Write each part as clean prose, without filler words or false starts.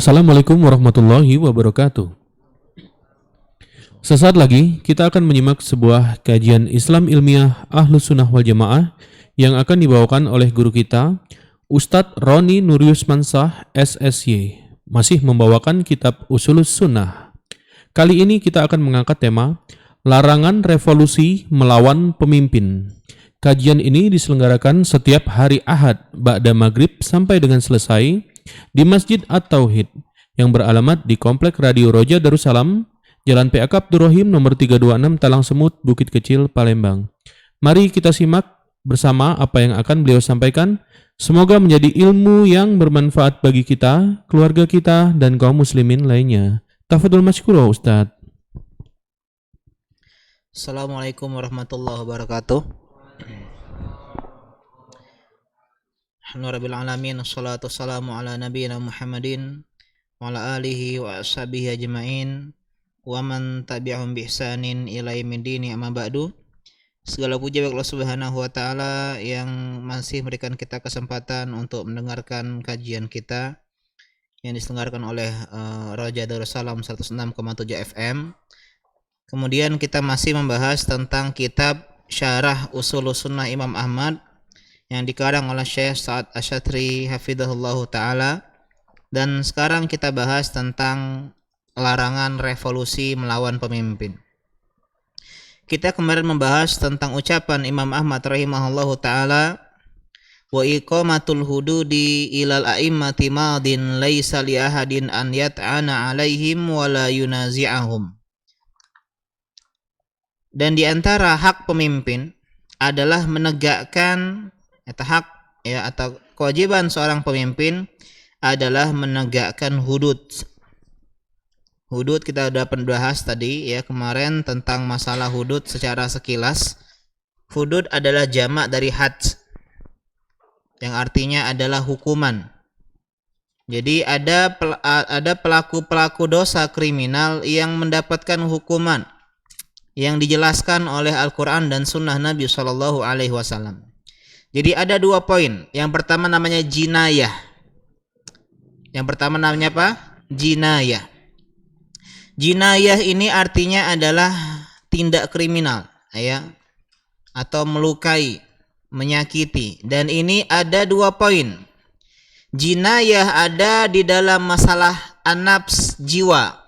Assalamualaikum warahmatullahi wabarakatuh. Sesaat lagi kita akan menyimak sebuah kajian Islam ilmiah Ahlus Sunnah wal Jamaah yang akan dibawakan oleh guru kita, Ustadz Roni Nurius Mansah SSY, masih membawakan kitab Usulus Sunnah. Kali ini kita akan mengangkat tema Larangan Revolusi Melawan Pemimpin. Kajian ini diselenggarakan setiap hari Ahad ba'da maghrib sampai dengan selesai di Masjid At-Tauhid yang beralamat di Komplek Radio Roja Darussalam, Jalan PAK Abdurrahim nomor 326 Talang Semut, Bukit Kecil, Palembang. Mari kita simak bersama apa yang akan beliau sampaikan. Semoga menjadi ilmu yang bermanfaat bagi kita, keluarga kita, dan kaum muslimin lainnya. Tafadhol masykurah Ustadz. Assalamualaikum warahmatullahi wabarakatuh. Alhamdulillahirabbil alamin, wassalatu wassalamu ala nabiyyina Muhammadin wa ala alihi wa ashabihi ajmain wa man tabi'ahum bi ihsanin ila yaumiddin, amma ba'du. Segala puji bagi Allah Subhanahu wa taala yang masih memberikan kita kesempatan untuk mendengarkan kajian kita yang diselenggarakan oleh Roja Darussalam 106,7 FM. Kemudian kita masih membahas tentang kitab Syarah Usulus Sunnah Imam Ahmad yang dikarang oleh Syekh Sa'ad Asy-Syadri hafizahullahu taala, dan sekarang kita bahas tentang larangan revolusi melawan pemimpin. Kita kemarin membahas tentang ucapan Imam Ahmad rahimahullahu taala, wa iqamatul hududi ilal a'immati madin laisa li ahadin an yat'ana 'alaihim wa la yunazi'ahum. Dan di antara hak pemimpin adalah menegakkan atau kewajiban seorang pemimpin adalah menegakkan hudud. Hudud kita sudah bahas tadi ya kemarin tentang masalah hudud secara sekilas. Hudud adalah jamak dari had, yang artinya adalah hukuman. Jadi ada pelaku-pelaku dosa kriminal yang mendapatkan hukuman yang dijelaskan oleh Al-Quran dan Sunnah Nabi Sallallahu Alaihi Wasallam. Jadi ada dua poin. Yang pertama namanya jinayah. Yang pertama namanya apa? Jinayah. Jinayah ini artinya adalah tindak kriminal, ya, atau melukai, menyakiti. Dan ini ada dua poin. Jinayah ada di dalam masalah an-nafs, jiwa.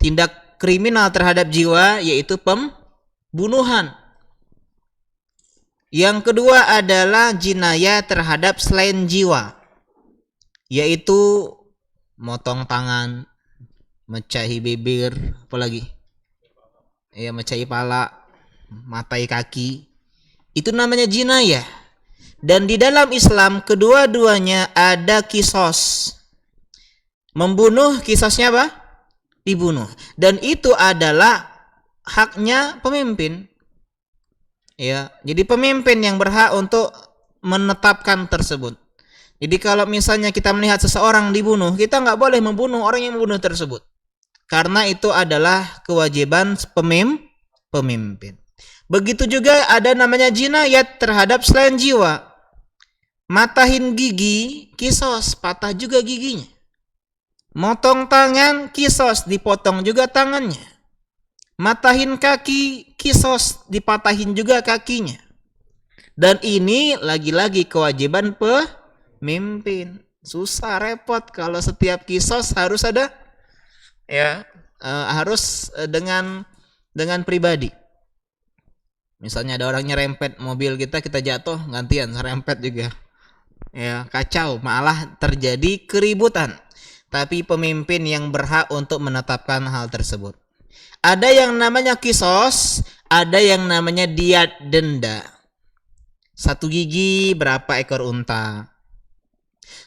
Tindak kriminal terhadap jiwa yaitu pembunuhan. Yang kedua adalah jinayah terhadap selain jiwa, yaitu motong tangan, mecahi bibir, apalagi ya, mecahi pala, matai kaki. Itu namanya jinayah. Dan di dalam Islam kedua-duanya ada kisos. Membunuh kisosnya apa? Dibunuh. Dan itu adalah haknya pemimpin. Ya, jadi pemimpin yang berhak untuk menetapkan tersebut. Jadi kalau misalnya kita melihat seseorang dibunuh, kita nggak boleh membunuh orang yang membunuh tersebut, karena itu adalah kewajiban pemimpin. Begitu juga ada namanya jinayat terhadap selain jiwa. Matahin gigi, kisos, patah juga giginya. Motong tangan, kisos, dipotong juga tangannya. Matahin kaki, kisos, dipatahin juga kakinya. Dan ini lagi-lagi kewajiban pemimpin. Susah, repot kalau setiap kisos harus ada, ya, harus dengan pribadi. Misalnya ada orang nyerempet mobil kita jatuh, gantian serempet juga. Ya, kacau, malah terjadi keributan. Tapi pemimpin yang berhak untuk menetapkan hal tersebut. Ada yang namanya kisos, ada yang namanya diat, denda. Satu gigi berapa ekor unta?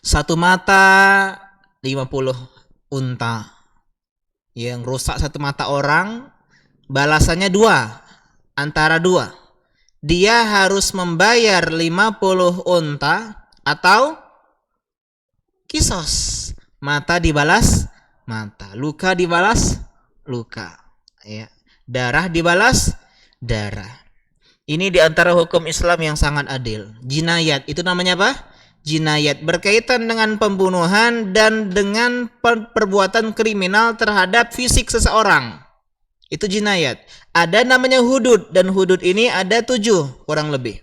Satu mata 50 unta. Yang rusak satu mata orang, balasannya 2. Antara 2. Dia harus membayar 50 unta atau kisos. Mata dibalas mata, luka dibalas luka, ya. Darah dibalas darah. Ini diantara hukum Islam yang sangat adil. Jinayat itu namanya apa? Jinayat berkaitan dengan pembunuhan dan dengan perbuatan kriminal terhadap fisik seseorang. Itu jinayat. Ada namanya hudud, dan hudud ini ada 7 kurang lebih.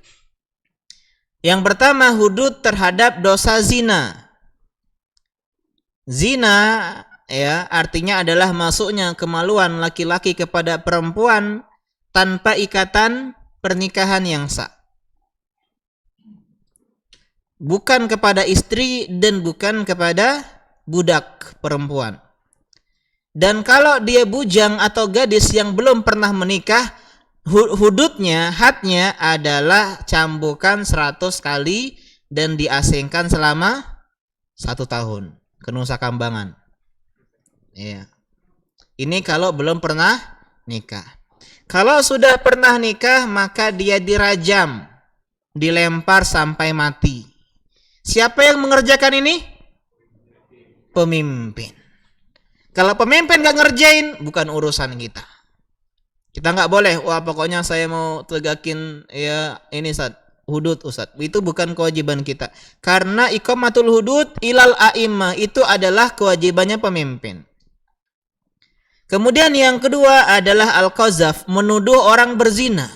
Yang pertama hudud terhadap dosa zina. Zina ya artinya adalah masuknya kemaluan laki-laki kepada perempuan tanpa ikatan pernikahan yang sah. Bukan kepada istri dan bukan kepada budak perempuan. Dan kalau dia bujang atau gadis yang belum pernah menikah, hududnya, hadnya adalah cambukan 100 kali dan diasingkan selama 1 tahun ke Nusa Kambangan. Ya. Ini kalau belum pernah nikah. Kalau sudah pernah nikah, maka dia dirajam, dilempar sampai mati. Siapa yang mengerjakan ini? Pemimpin. Kalau pemimpin gak ngerjain, bukan urusan kita. Kita nggak boleh, wah pokoknya saya mau tegakin ya ini Ustaz, hudud Ustaz. Itu bukan kewajiban kita. Karena iqamatul hudud ilal a'immah itu adalah kewajibannya pemimpin. Kemudian yang kedua adalah al-qazaf, menuduh orang berzina.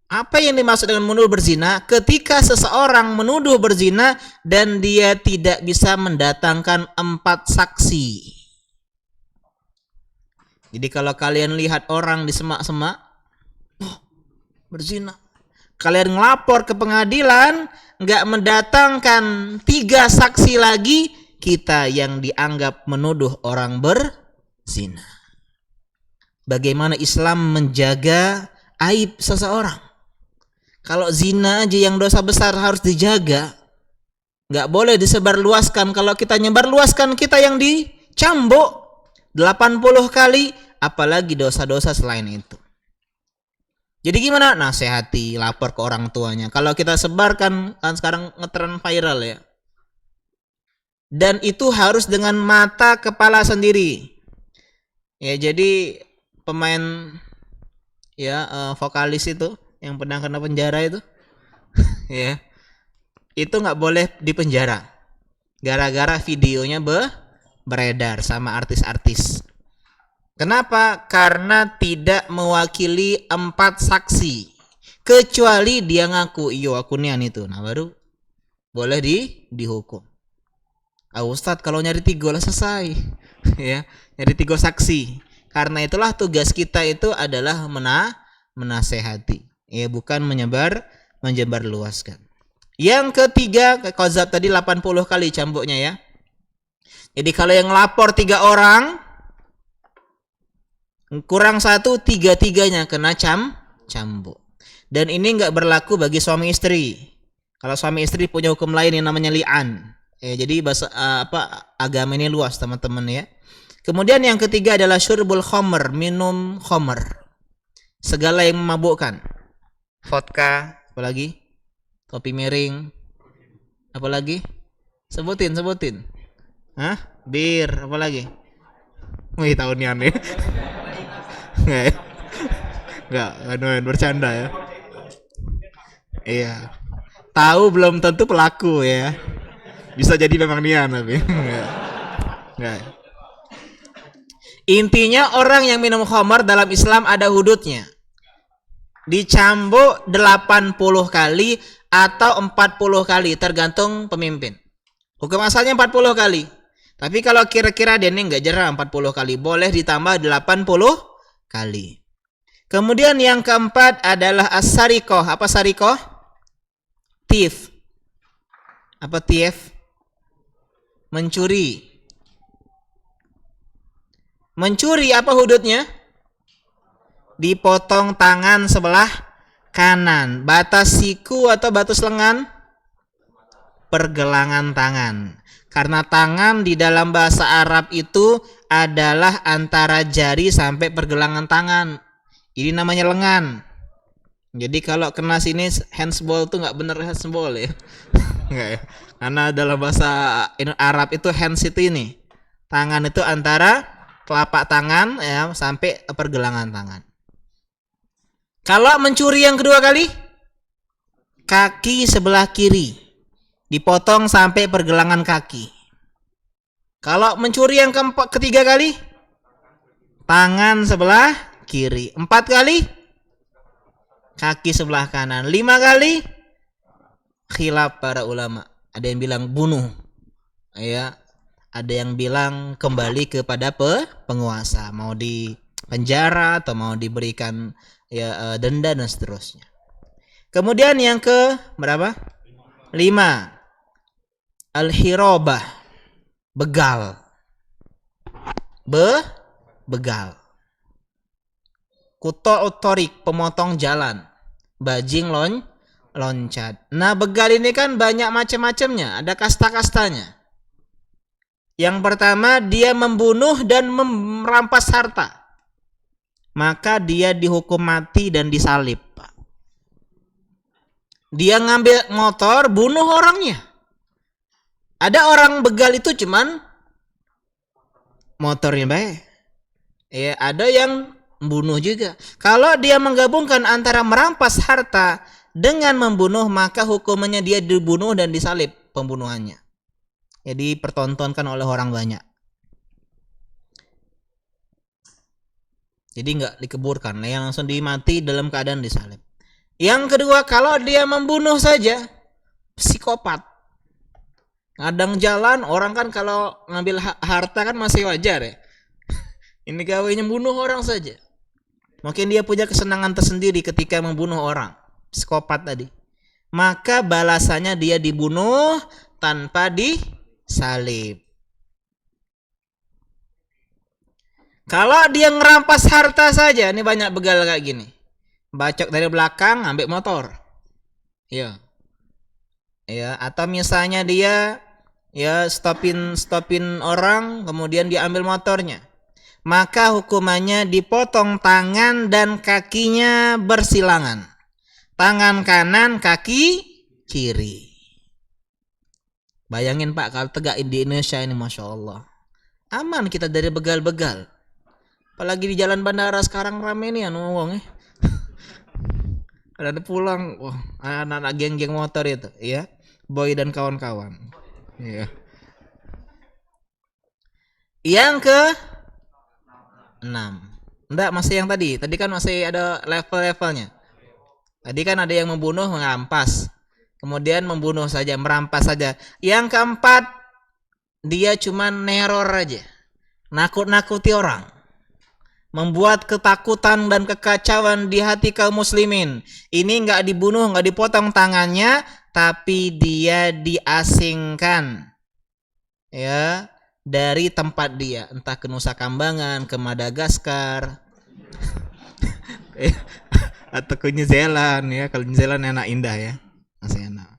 Apa yang dimaksud dengan menuduh berzina? Ketika seseorang menuduh berzina dan dia tidak bisa mendatangkan 4 saksi. Jadi kalau kalian lihat orang di semak-semak, oh, berzina. Kalian ngelapor ke pengadilan, nggak mendatangkan 3 saksi lagi, kita yang dianggap menuduh orang berzina. Bagaimana Islam menjaga aib seseorang? Kalau zina aja yang dosa besar harus dijaga, nggak boleh disebarluaskan. Kalau kita nyebarluaskan, kita yang dicambuk 80 kali, apalagi dosa-dosa selain itu. Jadi gimana? Nasihati, lapor ke orang tuanya. Kalau kita sebarkan, kan sekarang ngetren viral ya. Dan itu harus dengan mata kepala sendiri. Ya, jadi pemain ya vokalis itu yang pernah kena penjara itu, ya, itu nggak boleh dipenjara. Gara-gara videonya beredar sama artis-artis. Kenapa? Karena tidak mewakili 4 saksi. Kecuali dia ngaku, iyo aku nian itu. Nah baru boleh dihukum. Ustadz kalau nyari 3 lah selesai. Ya, nyari 3 saksi. Karena itulah tugas kita itu adalah menasehati. Ya, bukan menyebar luaskan. Yang ketiga, qazaf tadi 80 kali cambuknya ya. Jadi kalau yang lapor 3 orang, kurang 1, 3-3-nya kena cambuk. Dan ini nggak berlaku bagi suami istri. Kalau suami istri punya hukum lain yang namanya li'an. Jadi bahasa agama ini luas teman-teman ya. Kemudian yang ketiga adalah syurbul khamr, minum khamr. Segala yang memabukkan. Vodka, apalagi? Kopi miring. Apalagi? Sebutin. Hah? Bir, apalagi? Wih, tahunnya nih. Enggak, bercanda ya. Iya. Tahu belum tentu pelaku ya. Bisa jadi memang nian tapi. Enggak. Intinya orang yang minum khamar dalam Islam ada hududnya. Dicambuk 80 kali atau 40 kali tergantung pemimpin. Hukum asalnya 40 kali. Tapi kalau kira-kira dia ini enggak jerah 40 kali, boleh ditambah 80 kali. Kemudian yang keempat adalah as-sarikoh. Apa sarikoh? Thief. Apa thief? Mencuri. Mencuri apa hududnya? Dipotong tangan sebelah kanan. Batas siku atau batas lengan? Pergelangan tangan. Karena tangan di dalam bahasa Arab itu adalah antara jari sampai pergelangan tangan. Ini namanya lengan. Jadi kalau kena sini handsball tuh nggak bener handsball ya. Enggak ya. Karena dalam bahasa Arab itu hands itu ini. Tangan itu antara telapak tangan ya sampai pergelangan tangan. Kalau mencuri yang kedua kali, kaki sebelah kiri dipotong sampai pergelangan kaki. Kalau mencuri yang ketiga kali, tangan sebelah kiri. 4 kali, kaki sebelah kanan. 5 kali, khilaf para ulama. Ada yang bilang bunuh, ya. Ada yang bilang kembali kepada penguasa, mau di penjara atau mau diberikan ya denda dan seterusnya. Kemudian yang ke berapa? 5. Al-hirabah, begal. Begal. Quta'ut thoriq, pemotong jalan. Bajing loncat. Nah, begal ini kan banyak macam-macamnya, ada kasta-kastanya. Yang pertama, dia membunuh dan merampas harta. Maka dia dihukum mati dan disalib. Dia ngambil motor, bunuh orangnya. Ada orang begal itu cuman motornya baik. Ya, ada yang membunuh juga. Kalau dia menggabungkan antara merampas harta dengan membunuh, maka hukumannya dia dibunuh dan disalib pembunuhannya. Jadi pertontonkan oleh orang banyak. Jadi nggak dikeburkan, yang langsung dimati dalam keadaan disalib. Yang kedua, kalau dia membunuh saja, psikopat. Kadang jalan orang kan kalau ngambil harta kan masih wajar ya. Ini gawainya bunuh orang saja. Mungkin dia punya kesenangan tersendiri ketika membunuh orang. Psikopat tadi. Maka balasannya dia dibunuh tanpa disalib. Kalau dia ngerampas harta saja, ini banyak begal kayak gini. Bacok dari belakang, ambil motor. Ya. Ya, atau misalnya dia ya stopin orang, kemudian dia ambil motornya. Maka hukumannya dipotong tangan dan kakinya bersilangan. Tangan kanan, kaki kiri. Bayangin Pak, kalau tegakin di Indonesia ini Masya Allah. Aman kita dari begal-begal. Apalagi di jalan bandara sekarang rame nih wong ya. Ada pulang, wah, anak-anak geng-geng motor itu, ya. Boy dan kawan-kawan. Ya. Yang ke 6. Enggak, masih yang tadi. Tadi kan masih ada level-levelnya. Tadi kan ada yang membunuh, merampas. Kemudian membunuh saja, merampas saja. Yang keempat, dia cuma neror aja. Nakut-nakuti orang. Membuat ketakutan dan kekacauan di hati kaum muslimin. Ini enggak dibunuh, enggak dipotong tangannya, tapi dia diasingkan. Ya, dari tempat dia, entah ke Nusa Kambangan, ke Madagaskar, atau ke New Zealand ya. Kalau New Zealand enak, indah ya, masih enak.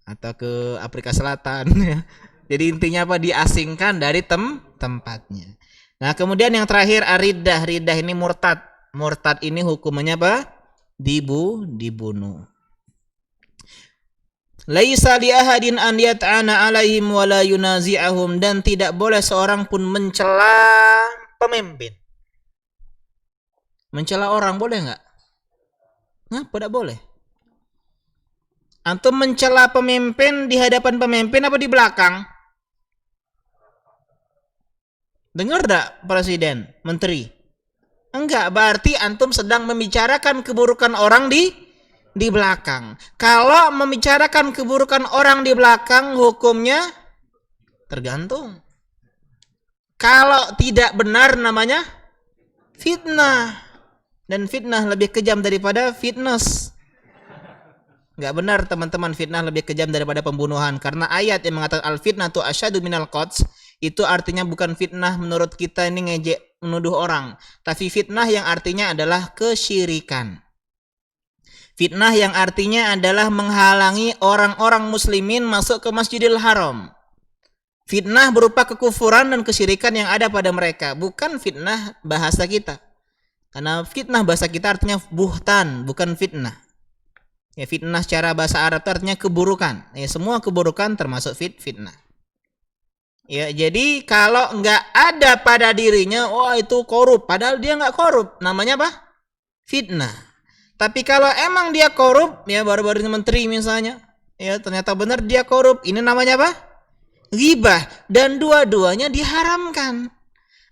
Atau ke Afrika Selatan ya. Jadi intinya apa? Diasingkan dari tempatnya. Nah, kemudian yang terakhir aridah. Ridah ini murtad. Murtad ini hukumannya apa? Dibunuh. Laisa li ahadin an yat'ana alaihim wa la yunazi'ahum, dan tidak boleh seorang pun mencela pemimpin. Mencela orang boleh enggak? Ngapa tidak boleh? Antum mencela pemimpin di hadapan pemimpin apa di belakang? Dengar enggak presiden, menteri? Enggak, berarti antum sedang membicarakan keburukan orang di belakang. Kalau membicarakan keburukan orang di belakang, hukumnya tergantung. Kalau tidak benar namanya fitnah. Dan fitnah lebih kejam daripada fitness. Enggak benar teman-teman, fitnah lebih kejam daripada pembunuhan. Karena ayat yang mengatakan al-fitnatu asyadu minal qatl, itu artinya bukan fitnah menurut kita ini ngejek, menuduh orang. Tapi fitnah yang artinya adalah kesyirikan. Fitnah yang artinya adalah menghalangi orang-orang muslimin masuk ke Masjidil Haram. Fitnah berupa kekufuran dan kesyirikan yang ada pada mereka, bukan fitnah bahasa kita. Karena fitnah bahasa kita artinya buhtan, bukan fitnah. Ya, fitnah secara bahasa Arab itu artinya keburukan. Ya, semua keburukan termasuk fitnah. Ya, jadi kalau nggak ada pada dirinya, itu korup. Padahal dia nggak korup. Namanya apa? Fitnah. Tapi kalau emang dia korup, ya baru-baru ini menteri misalnya, ya ternyata benar dia korup. Ini namanya apa? Ghibah. Dan dua-duanya diharamkan.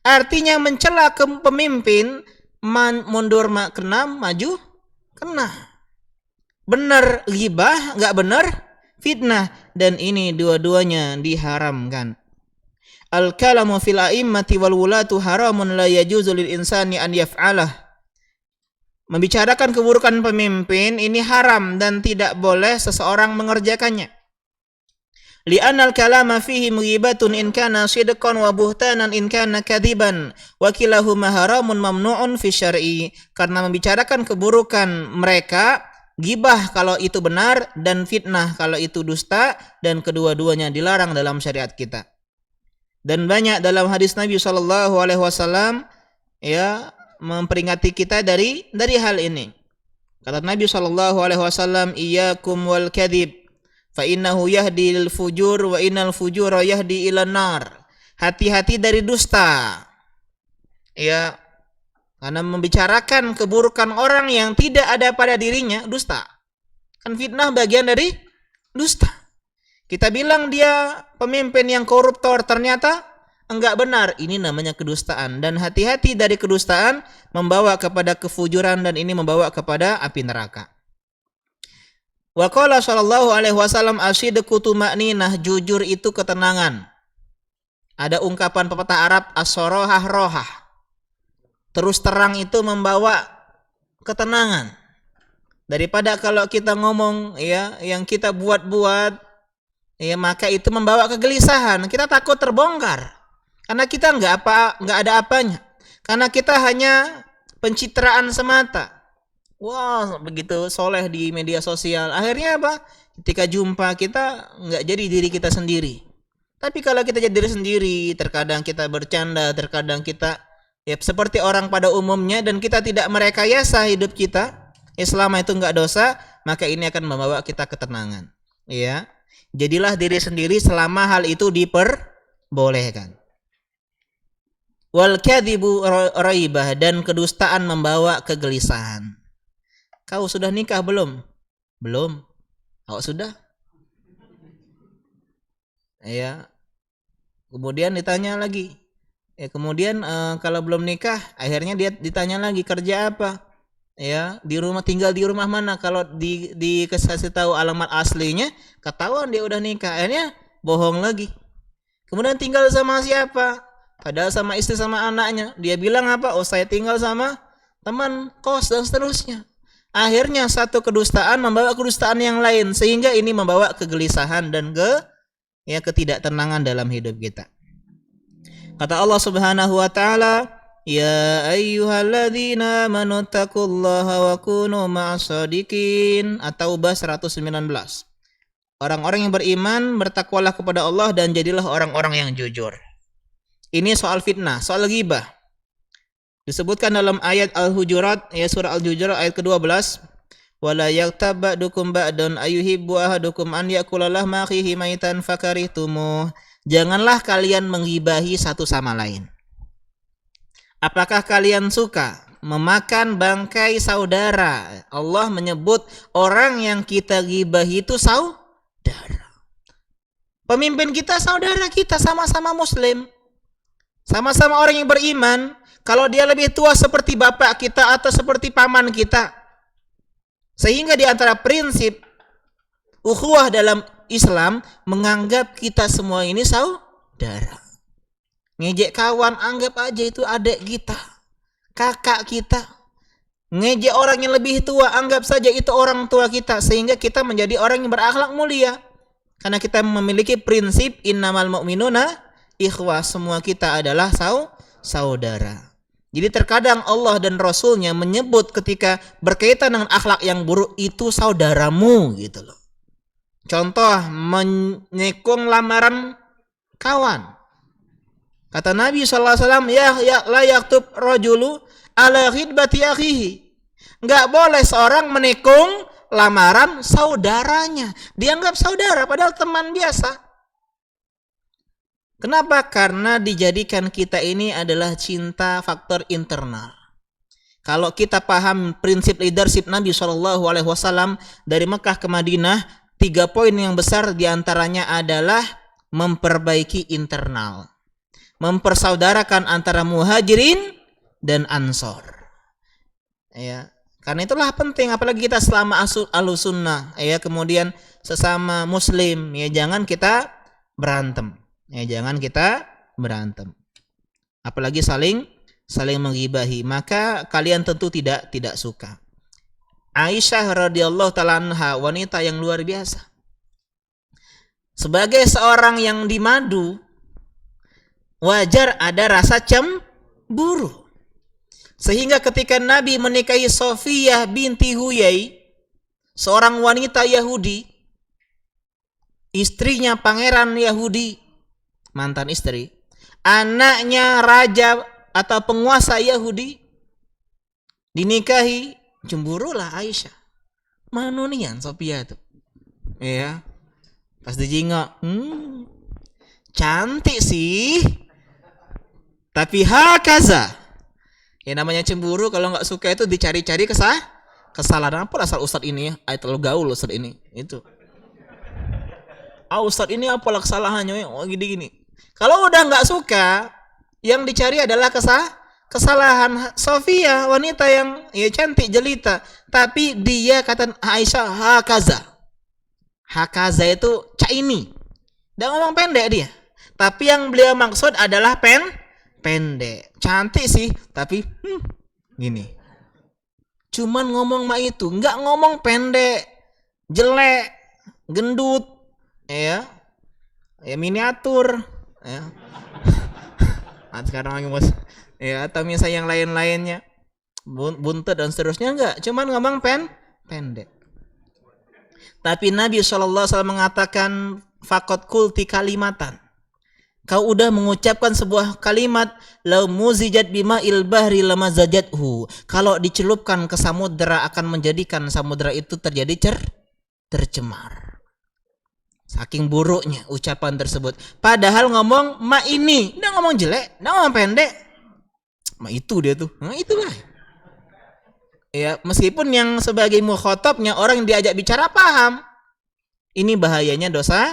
Artinya mencela pemimpin, mundur kena, maju kena. Benar ghibah, nggak benar fitnah. Dan ini dua-duanya diharamkan. Al-kalamu fil a'immati wal wulatu haramun la yajuzu lil insani an yaf'alah. Membicarakan keburukan pemimpin ini haram dan tidak boleh seseorang mengerjakannya. Li'anal kalama fihi mughibatun in kana sidqan wa buhtanan in kana kadiban wa kilahuma haramun mamnu'un fi syar'i. Karena membicarakan keburukan mereka, ghibah kalau itu benar dan fitnah kalau itu dusta, dan kedua-duanya dilarang dalam syariat kita. Dan banyak dalam hadis Nabi SAW ya memperingati kita dari hal ini. Kata Nabi SAW, iyyakum wal kadhib fa innahu yahdi lil fujur wa innal fujura yahdi ilan nar. Hati-hati dari dusta. Ya, karena membicarakan keburukan orang yang tidak ada pada dirinya dusta. Kan fitnah bagian dari dusta. Kita bilang dia pemimpin yang koruptor, ternyata enggak benar. Ini namanya kedustaan. Dan hati-hati dari kedustaan membawa kepada kefujuran, dan ini membawa kepada api neraka. Wa qala sallallahu alaihi wasallam asyidqu tuma'ninah, jujur itu ketenangan. Ada ungkapan pepatah Arab as-sarahah rohah. Terus terang itu membawa ketenangan. Daripada kalau kita ngomong ya yang kita buat-buat, ya maka itu membawa kegelisahan. Kita takut terbongkar karena kita nggak ada apanya. Karena kita hanya pencitraan semata. Wah, begitu soleh di media sosial. Akhirnya apa? Ketika jumpa kita nggak jadi diri kita sendiri. Tapi kalau kita jadi diri sendiri, terkadang kita bercanda, terkadang kita ya seperti orang pada umumnya, dan kita tidak merekayasa hidup kita. Selama itu nggak dosa, maka ini akan membawa kita ketenangan. Ya. Jadilah diri sendiri selama hal itu diperbolehkan. Wal kadhibu raibah, dan kedustaan membawa kegelisahan. Kau sudah nikah belum? Belum. Kau sudah? Ya. Kemudian ditanya lagi. Ya, kemudian kalau belum nikah, akhirnya dia ditanya lagi kerja apa? Ya, tinggal di rumah mana? Kalau dikasih tahu alamat aslinya, ketahuan dia udah nikah. Akhirnya bohong lagi. Kemudian tinggal sama siapa? Padahal sama istri sama anaknya. Dia bilang apa? Oh, saya tinggal sama teman kos dan seterusnya. Akhirnya satu kedustaan membawa kedustaan yang lain, sehingga ini membawa kegelisahan dan ketidaktenangan dalam hidup kita. Kata Allah Subhanahu wa taala, ya ayyuhalladzina amanu taqullaha wa kunu ma'as-shadiqin. At-Taubah 119. Orang-orang yang beriman bertakwalah kepada Allah dan jadilah orang-orang yang jujur. Ini soal fitnah, soal ghibah. Disebutkan dalam ayat Al-Hujurat, ya surah Al-Hujurat ayat ke-12, wala yaghtab ba'dukum ba'dan ayuhibbu ahadukum an ya'kula lahma akhihi maitan fakarihtumuh. Janganlah kalian menggibahi satu sama lain. Apakah kalian suka memakan bangkai saudara? Allah menyebut orang yang kita gibahi itu saudara. Pemimpin kita saudara kita, sama-sama muslim. Sama-sama orang yang beriman. Kalau dia lebih tua seperti bapak kita atau seperti paman kita. Sehingga di antara prinsip ukhuwah dalam Islam, menganggap kita semua ini saudara. Ngejek kawan, anggap aja itu adik kita, kakak kita. Ngejek orang yang lebih tua, anggap saja itu orang tua kita. Sehingga kita menjadi orang yang berakhlak mulia. Karena kita memiliki prinsip innamal mu'minuna ikhwah. Semua kita adalah saudara. Jadi terkadang Allah dan Rasulnya menyebut ketika berkaitan dengan akhlak yang buruk itu saudaramu gitu loh. Contoh menyekung lamaran kawan. Kata Nabi SAW, ya la yaktub rajulu ala khidbati akhihi. Enggak boleh seorang menikung lamaran saudaranya. Dianggap saudara padahal teman biasa. Kenapa? Karena dijadikan kita ini adalah cinta faktor internal. Kalau kita paham prinsip leadership Nabi SAW dari Mekah ke Madinah, 3 poin yang besar diantaranya adalah memperbaiki internal, mempersaudarakan antara muhajirin dan ansor. Ya, karena itulah penting, apalagi kita selama ahlus sunnah, ya, kemudian sesama muslim, ya jangan kita berantem. Ya, jangan kita berantem. Apalagi saling menggibahi, maka kalian tentu tidak suka. Aisyah radhiyallahu taala anha, wanita yang luar biasa. Sebagai seorang yang dimadu, wajar ada rasa cemburu. Sehingga ketika Nabi menikahi Sofiyah binti Huyai, seorang wanita Yahudi, istrinya pangeran Yahudi, mantan istri, anaknya raja atau penguasa Yahudi, dinikahi, cemburulah Aisyah. Manunian Sofia itu, ya, pas dijingok, cantik sih, tapi hakaza. Ya namanya cemburu, kalau nggak suka itu dicari-cari kesalahan. Apa asal Ustadz ini ya, terlalu gaul Ustadz ini, itu. Ustadz ini apa kesalahannya? Oh gini-gini. Kalau udah nggak suka, yang dicari adalah kesalahan. Sofia, wanita yang ya cantik jelita, tapi dia kata Aisyah hakaza itu caini. Dia ngomong pendek dia. Tapi yang beliau maksud adalah pendek. Cantik sih, tapi gini. Cuman ngomong mah itu, nggak ngomong pendek, jelek, gendut, ya miniatur. Ya. Sekarang lagi bos, ya, atau misalnya yang lain-lainnya buntut dan seterusnya, enggak, cuman ngomong pendek. Tapi Nabi SAW mengatakan faqad qulti kalimatan, kau udah mengucapkan sebuah kalimat, lau muzijat bima'il bahri lamazajathu, kalau dicelupkan ke samudera akan menjadikan samudera itu terjadi tercemar. Saking buruknya ucapan tersebut. Padahal ngomong ma ini, dia ngomong jelek, dia ngomong pendek. Ma itu dia tuh. Nah, itulah. Ya, meskipun yang sebagai mukhatabnya orang yang diajak bicara paham. Ini bahayanya dosa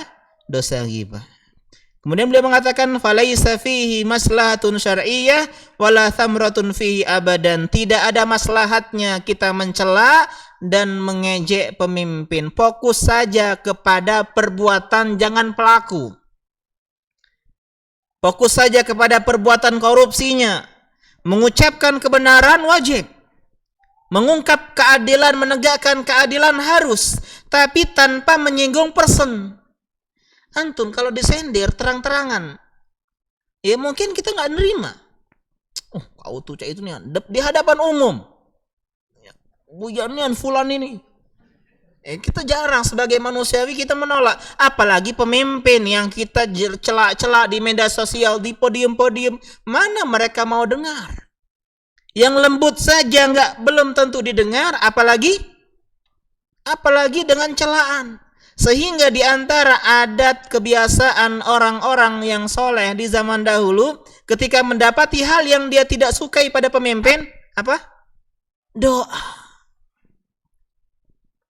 ghibah. Kemudian beliau mengatakan falaisa fihi maslahatun syar'iyyah wala thamratun fihi abadan. Tidak ada maslahatnya kita mencela dan mengejek pemimpin. Fokus saja kepada perbuatan, jangan pelaku. Fokus saja kepada perbuatan korupsinya. Mengucapkan kebenaran wajib. Mengungkap keadilan, menegakkan keadilan harus, tapi tanpa menyinggung person. Antum kalau disendir terang-terangan, ya mungkin kita nggak nerima. Kau tuh cak itu nih di hadapan umum. Bujanian fulan ini. Kita jarang sebagai manusiawi kita menolak, apalagi pemimpin yang kita celak-celak di media sosial, di podium-podium. Mana mereka mau dengar? Yang lembut saja belum tentu didengar, apalagi dengan celaan. Sehingga di antara adat kebiasaan orang-orang yang soleh di zaman dahulu, ketika mendapati hal yang dia tidak sukai pada pemimpin, apa? Doa.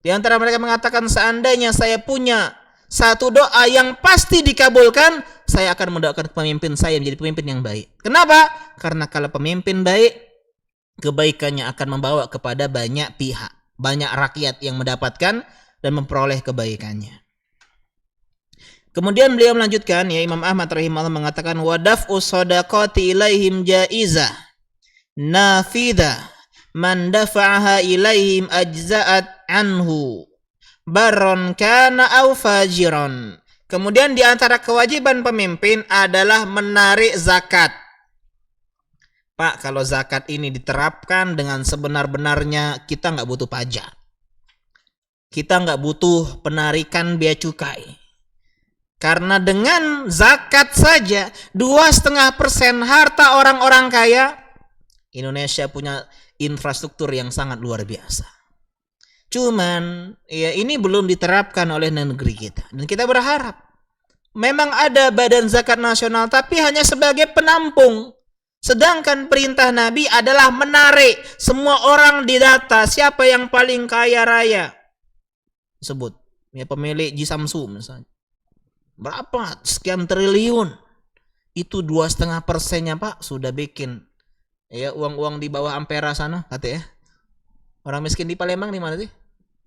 Di antara mereka mengatakan, seandainya saya punya satu doa yang pasti dikabulkan, saya akan mendoakan pemimpin saya menjadi pemimpin yang baik. Kenapa? Karena kalau pemimpin baik, kebaikannya akan membawa kepada banyak pihak, banyak rakyat yang mendapatkan dan memperoleh kebaikannya. Kemudian beliau melanjutkan, ya, Imam Ahmad rahimahullah mengatakan wadaf'u shadaqati ilaihim jaizah nafidha man dafa'aha ilaihim ajza'at anhu barron kana aw fajiron. Kemudian di antara kewajiban pemimpin adalah menarik zakat. Pak, kalau zakat ini diterapkan dengan sebenar-benarnya, kita nggak butuh pajak. Kita nggak butuh penarikan bea cukai. Karena dengan zakat saja 2,5% harta orang-orang kaya, Indonesia punya infrastruktur yang sangat luar biasa. Cuman ya ini belum diterapkan oleh negeri kita. Dan kita berharap memang ada badan zakat nasional tapi hanya sebagai penampung. Sedangkan perintah Nabi adalah menarik semua orang didata siapa yang paling kaya raya. Sebut ya pemilik Ji Samsu misalnya. Berapa? Sekian triliun. Itu 2,5%-nya Pak sudah bikin ya uang-uang di bawah Ampera sana kata ya. Orang miskin di Palembang di mana sih?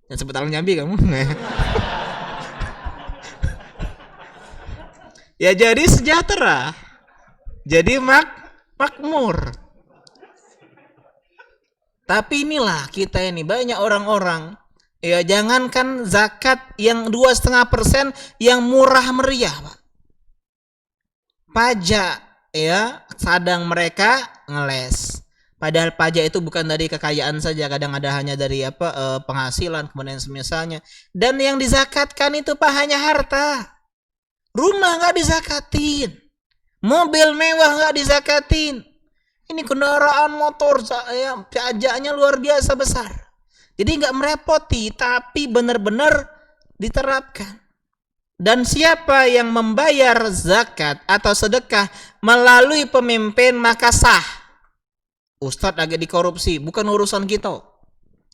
Yang sebetul Jambi kamu. Ya jadi sejahtera. Jadi makmur. Tapi inilah kita ini banyak orang-orang ya jangankan zakat yang 2,5% yang murah meriah, Pak. Pajak ya sadang mereka ngeles. Padahal pajak itu bukan dari kekayaan saja, kadang ada hanya dari penghasilan kemudian semisalnya. Dan yang dizakatkan itu Pak hanya harta. Rumah nggak dizakatin, mobil mewah nggak dizakatin. Ini kendaraan motor ya pajaknya luar biasa besar. Jadi nggak merepoti, tapi benar-benar diterapkan. Dan siapa yang membayar zakat atau sedekah melalui pemimpin maka sah. Ustadz agak dikorupsi, bukan urusan kita.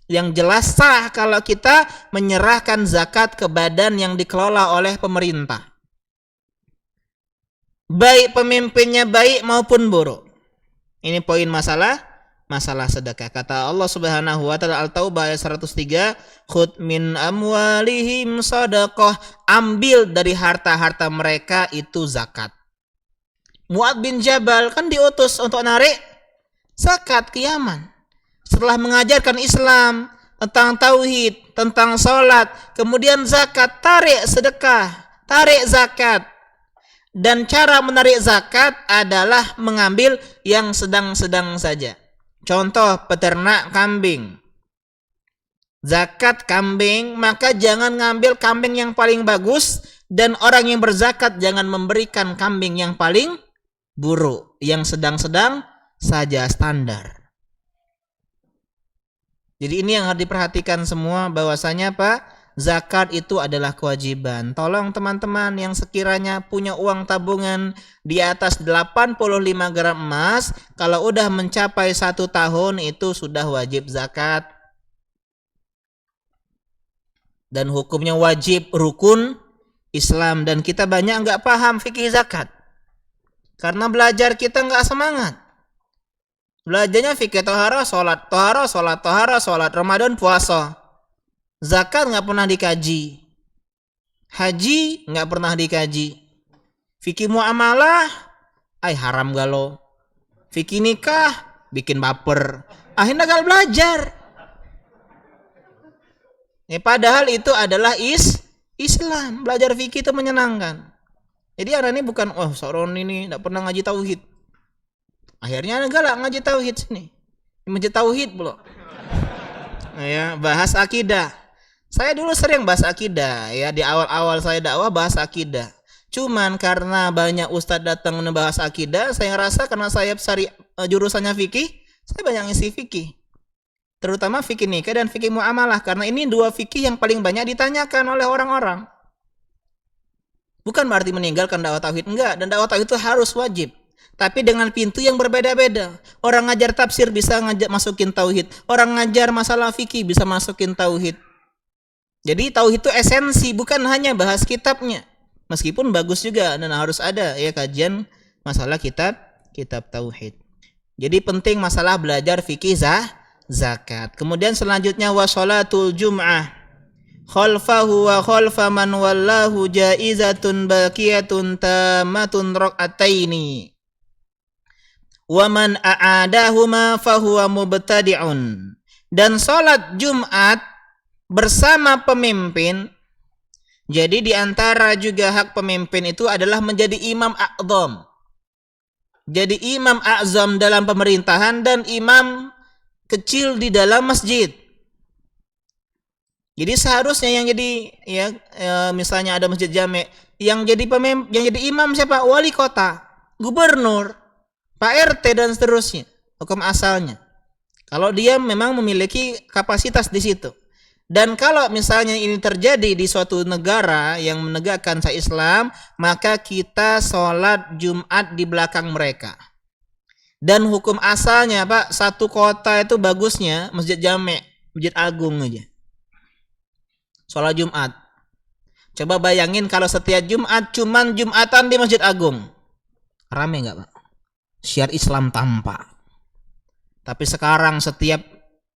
Yang jelas sah kalau kita menyerahkan zakat ke badan yang dikelola oleh pemerintah. Baik pemimpinnya baik maupun buruk. Ini poin masalah sedekah. Kata Allah Subhanahu wa taala Al-Taubah ayat 103, "Khudh min amwalihim shadaqah." Ambil dari harta-harta mereka itu zakat. Mu'adz bin Jabal kan diutus untuk narik zakat ke Yaman. Setelah mengajarkan Islam tentang tauhid, tentang salat, kemudian zakat, tarik sedekah, tarik zakat. Dan cara menarik zakat adalah mengambil yang sedang-sedang saja. Contoh peternak kambing. Zakat kambing, maka jangan ngambil kambing yang paling bagus dan orang yang berzakat jangan memberikan kambing yang paling buruk, yang sedang-sedang saja standar. Jadi ini yang harus diperhatikan semua bahwasanya Pak, zakat itu adalah kewajiban. Tolong teman-teman yang sekiranya punya uang tabungan di atas 85 gram emas, kalau udah mencapai 1 tahun itu sudah wajib zakat. Dan hukumnya wajib rukun Islam. Dan kita banyak nggak paham fikih zakat. Karena belajar kita nggak semangat. Belajarnya fikih tohara, sholat, Ramadan, puasa. Zakat nggak pernah dikaji. Haji nggak pernah dikaji. Fikih muamalah, haram galau. Fikih nikah, bikin baper. Akhirnya gagal belajar. Padahal itu adalah Islam. Belajar fikih itu menyenangkan. Jadi anak ini bukan, seorang ini nggak pernah ngaji tauhid. Akhirnya galak ngaji tauhid sini. Ngaji tauhid pula. Ya, bahas akidah. Saya dulu sering bahas akidah, ya di awal-awal saya dakwah bahas akidah. Cuman karena banyak ustadz datang membahas akidah, saya rasa karena saya jurusannya fikih, saya banyak ngisi fikih. Terutama fikih nikah dan fikih muamalah, karena ini 2 fikih yang paling banyak ditanyakan oleh orang-orang. Bukan berarti meninggalkan dakwah tauhid, enggak. Dan dakwah tauhid itu harus wajib. Tapi dengan pintu yang berbeda-beda. Orang ngajar tafsir bisa masukin tauhid. Orang ngajar masalah fikih bisa masukin tauhid. Jadi tauhid itu esensi, bukan hanya bahas kitabnya. Meskipun bagus juga dan harus ada ya kajian masalah kitab tauhid. Jadi penting masalah belajar fikih zakat. Kemudian selanjutnya wa sholatul jum'ah khalfahu wa khalfa man wallahu jaizatun baqiyatun tamatun rak'ataini. Wa man a'adahuma fahuwa mubtadi'un. Dan salat Jumat bersama pemimpin. Jadi di antara juga hak pemimpin itu adalah menjadi imam a'dham. jadi imam a'zam dalam pemerintahan dan imam kecil di dalam masjid. Jadi seharusnya yang jadi misalnya ada masjid jami, yang jadi imam siapa? Wali kota, gubernur, Pak RT dan seterusnya. Hukum asalnya. Kalau dia memang memiliki kapasitas di situ. Dan kalau misalnya ini terjadi di suatu negara yang menegakkan syariat Islam, maka kita sholat Jumat di belakang mereka. Dan hukum asalnya Pak, satu kota itu bagusnya masjid jami, masjid agung aja. Sholat Jumat. Coba bayangin kalau setiap Jumat cuman Jumatan di masjid agung. Rame nggak Pak? Syiar Islam tampak. Tapi sekarang setiap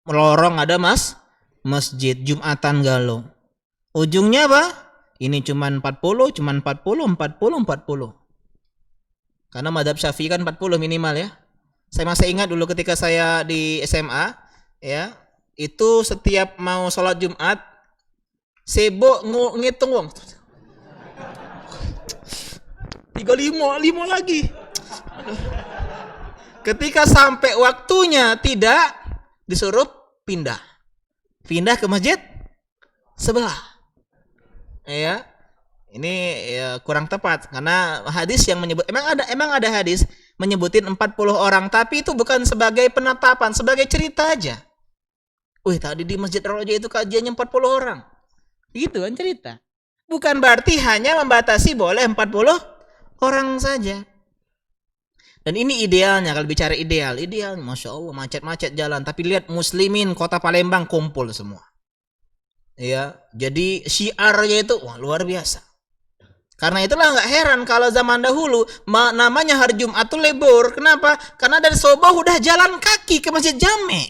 lorong ada masjid Jumatan galau. Ujungnya apa? Ini cuman 40. Karena madhab Syafi'i kan 40 minimal ya. Saya masih ingat dulu ketika saya di SMA ya, itu setiap mau sholat Jumat sibuk ngitung wong. 35 lagi. Ketika sampai waktunya tidak, disuruh pindah ke masjid sebelah. Ya. Ini kurang tepat karena hadis yang menyebut emang ada hadis menyebutin 40 orang, tapi itu bukan sebagai penetapan, sebagai cerita aja. Wih, tadi di Masjid Ar-Raja itu kajiannya 40 orang. Gitu kan cerita. Bukan berarti hanya membatasi boleh 40 orang saja. Dan ini idealnya, kalau bicara ideal, Masya Allah, macet-macet jalan. Tapi lihat muslimin kota Palembang kumpul semua. Ya, jadi syiarnya itu wah, luar biasa. Karena itulah nggak heran kalau zaman dahulu namanya hari Jumat itu libur. Kenapa? Karena dari subuh udah jalan kaki ke Masjid Jami.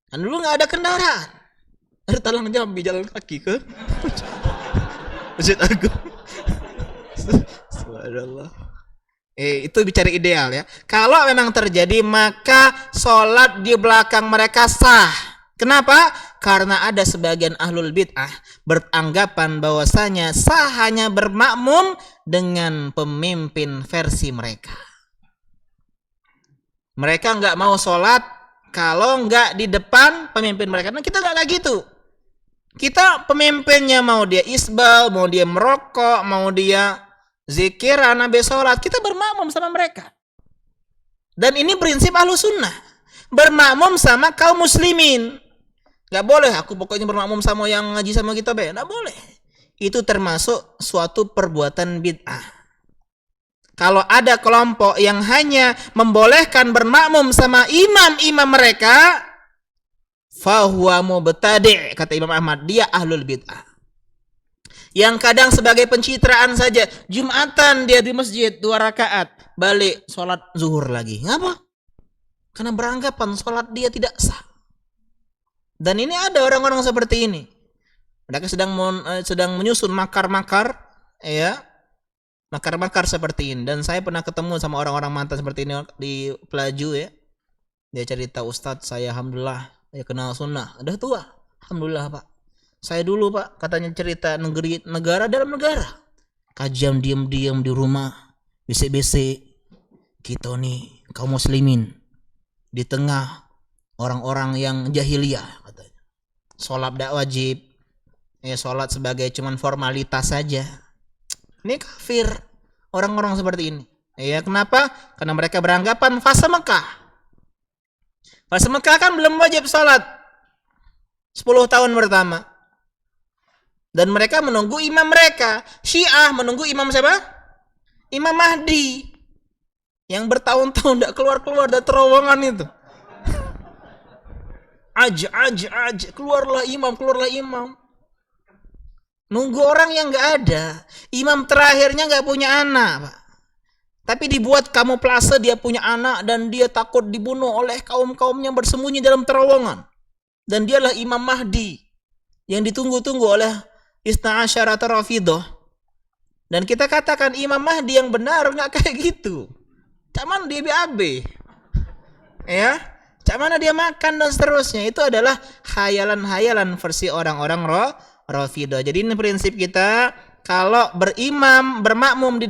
Kan dulu nggak ada kendaraan. Dari Talang Jambi jalan kaki ke Masjid Agung. Subhanallah. Itu bicara ideal ya. Kalau memang terjadi maka sholat di belakang mereka sah. Kenapa? Karena ada sebagian ahlul bid'ah beranggapan bahwasanya sah hanya bermakmum dengan pemimpin versi mereka. Mereka nggak mau sholat kalau nggak di depan pemimpin mereka. Nah, kita nggak kayak gitu. Kita pemimpinnya mau dia isbal, mau dia merokok, mau dia zikiran, habis sholat, kita bermakmum sama mereka. Dan ini prinsip Ahlus Sunnah. Bermakmum sama kaum muslimin. Gak boleh, aku pokoknya bermakmum sama yang ngaji sama kita, gak boleh. Itu termasuk suatu perbuatan bid'ah. Kalau ada kelompok yang hanya membolehkan bermakmum sama imam-imam mereka, fahuwa mubtadi', kata Imam Ahmad, dia ahlul bid'ah. Yang kadang sebagai pencitraan saja, Jumatan dia di masjid 2 rakaat, balik sholat zuhur lagi. Ngapa? Karena beranggapan sholat dia tidak sah. Dan ini ada orang-orang seperti ini. Mereka sedang menyusun makar-makar, ya, makar-makar seperti ini. Dan saya pernah ketemu sama orang-orang mantan seperti ini di Pelaju ya. Dia cerita, Ustadz, saya alhamdulillah ya kenal sunnah, udah tua, alhamdulillah Pak. Saya dulu Pak, katanya cerita negara dalam negara. Kajian diam-diam di rumah, besek-besek. Kita nih kaum muslimin di tengah orang-orang yang jahiliyah katanya. Sholat tidak wajib. Sholat sebagai cuman formalitas saja. Ini kafir orang-orang seperti ini. Ya, kenapa? Karena mereka beranggapan fase Mekah. Fase Mekah kan belum wajib sholat 10 tahun pertama. Dan mereka menunggu imam mereka. Syiah menunggu imam siapa? Imam Mahdi. Yang bertahun-tahun tidak keluar-keluar dari terowongan itu. Keluarlah imam. Nunggu orang yang nggak ada. Imam terakhirnya nggak punya anak, Pak. Tapi dibuat kamuflase dia punya anak dan dia takut dibunuh oleh kaum-kaumnya bersembunyi dalam terowongan. Dan dialah Imam Mahdi yang ditunggu-tunggu oleh Isna Asyarata Rafidah. Dan kita katakan Imam Mahdi yang benar nggak kayak gitu. Cuman dia BAB. Ya. Cak mana dia makan dan seterusnya. Itu adalah hayalan-hayalan versi orang-orang Rafidah. Jadi ini prinsip kita, kalau bermakmum di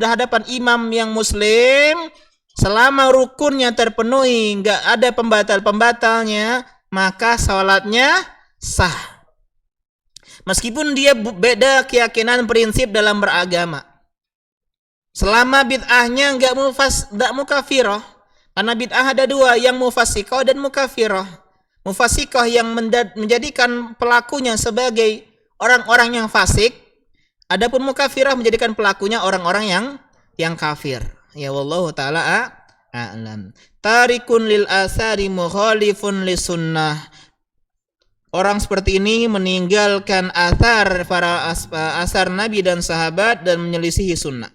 hadapan imam yang muslim, selama rukunnya terpenuhi, nggak ada pembatal-pembatalnya, maka sholatnya sah. Meskipun dia beda keyakinan prinsip dalam beragama. Selama bid'ahnya nggak mukafirah. Karena bid'ah ada dua, yang mufasikah dan mukafirah. Mufasikah yang menjadikan pelakunya sebagai orang-orang yang fasik, adapun mukafirah menjadikan pelakunya orang-orang yang kafir. Ya wallahu taala a'lam. Tarikun lil asari mukhalifun lisunnah. Orang seperti ini meninggalkan asar Nabi dan sahabat dan menyelisihi sunnah.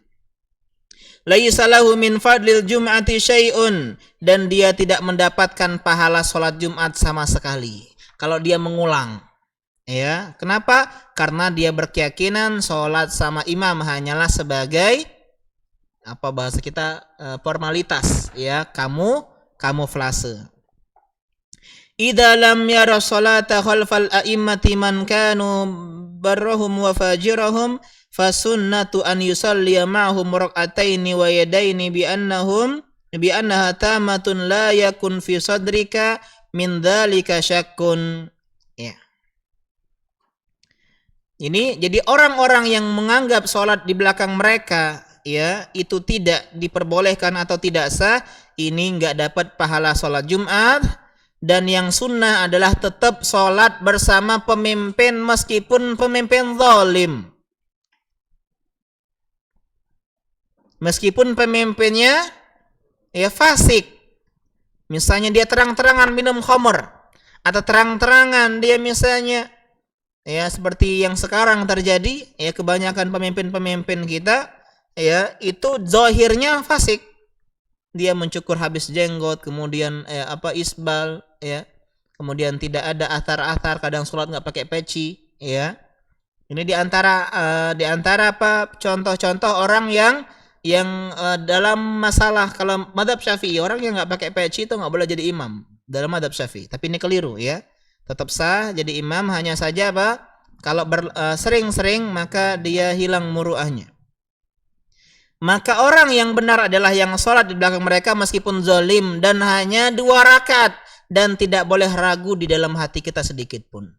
Laisa lahu min fadlil jum'ati syai'un, dan dia tidak mendapatkan pahala sholat Jumat sama sekali kalau dia mengulang. Ya, kenapa? Karena dia berkeyakinan sholat sama imam hanyalah sebagai apa bahasa kita formalitas, ya, kamuflase. Idza lam yara sholata khalfal a'immati man kanu barrahum wa fajirahum fasunnatu an yusalliya ma'hum rak'ataini wa yadaini bi annaha tamatun la yakun fi sadrika min dzalika syakkun. Ya. Ini jadi orang-orang yang menganggap sholat di belakang mereka, ya, itu tidak diperbolehkan atau tidak sah, ini enggak dapat pahala sholat Jumat. Dan yang sunnah adalah tetap sholat bersama pemimpin meskipun pemimpin zalim. Meskipun pemimpinnya ya fasik. Misalnya dia terang-terangan minum khamr, atau terang-terangan dia misalnya ya seperti yang sekarang terjadi, ya kebanyakan pemimpin-pemimpin kita ya itu zahirnya fasik. Dia mencukur habis jenggot, kemudian isbal, ya. Kemudian tidak ada athar-athar, kadang sholat nggak pakai peci, ya. Ini di antara apa contoh-contoh orang yang dalam masalah kalau madhab Syafi'i, orang yang nggak pakai peci itu nggak boleh jadi imam dalam madhab Syafi'i. Tapi ini keliru, ya. Tetap sah jadi imam, hanya saja kalau sering-sering maka dia hilang muruahnya. Maka orang yang benar adalah yang sholat di belakang mereka meskipun zalim dan hanya 2 rakaat, dan tidak boleh ragu di dalam hati kita sedikit pun.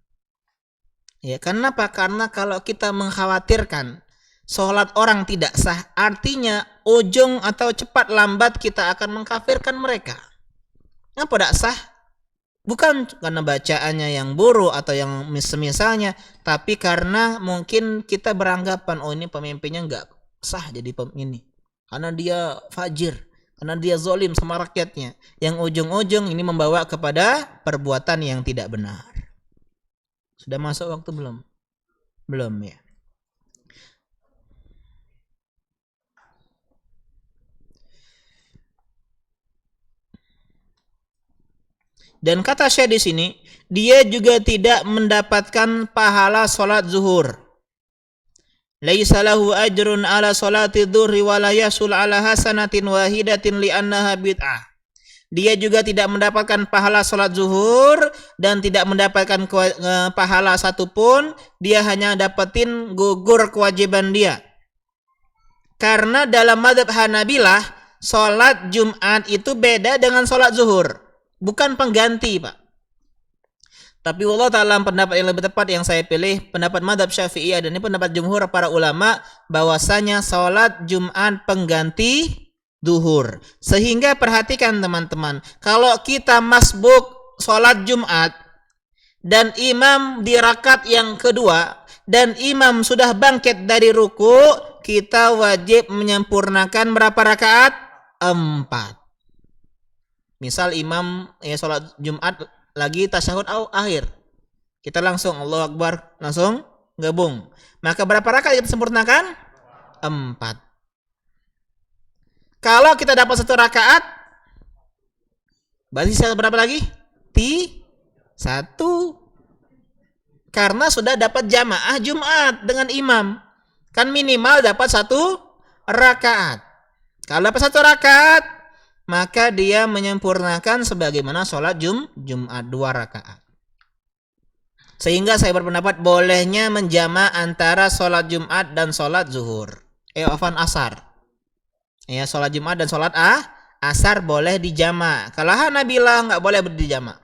Ya, kenapa? Karena kalau kita mengkhawatirkan sholat orang tidak sah, artinya ujung atau cepat lambat kita akan mengkafirkan mereka. Kenapa tidak sah? Bukan karena bacaannya yang buruk atau yang semisalnya, tapi karena mungkin kita beranggapan, oh ini pemimpinnya enggak sah jadi ini karena dia fajir, karena dia zalim sama rakyatnya, yang ujung-ujung ini membawa kepada perbuatan yang tidak benar. Sudah masuk waktu belum ya. Dan kata Syekh di sini, dia juga tidak mendapatkan pahala sholat zuhur. Laisa lahu ajrun ala salati dzurri wa la yasul ala hasanatin wahidatin li annaha bid'ah. Dia juga tidak mendapatkan pahala salat zuhur dan tidak mendapatkan pahala satupun, dia hanya dapetin gugur kewajiban dia. Karena dalam mazhab Hanabilah, salat Jumat itu beda dengan salat zuhur, bukan pengganti, Pak. Tapi Allah Ta'ala pendapat yang lebih tepat yang saya pilih, pendapat madhab Syafi'i, dan ini pendapat jumhur para ulama, bahwasanya sholat Jumat pengganti duhur. Sehingga perhatikan teman-teman, kalau kita masbuk sholat Jumat dan imam di rakaat yang kedua dan imam sudah bangkit dari ruku, kita wajib menyempurnakan berapa rakaat? 4. Misal imam sholat Jumat lagi tasyahud akhir, kita langsung Allahu Akbar, langsung gabung. Maka berapa rakaat kita sempurnakan? 4. Kalau kita dapat 1 rakaat, berarti sisa berapa lagi? 1. Karena sudah dapat jamaah Jumat dengan imam, kan minimal dapat 1 rakaat. Kalau dapat 1 rakaat, maka dia menyempurnakan sebagaimana sholat Jumat 2 rakaat. Sehingga saya berpendapat bolehnya menjama antara sholat Jumat dan sholat zuhur. Asar. Ya, sholat Jumat dan sholat asar boleh dijama. Kalau Hanabilah nggak boleh dijama.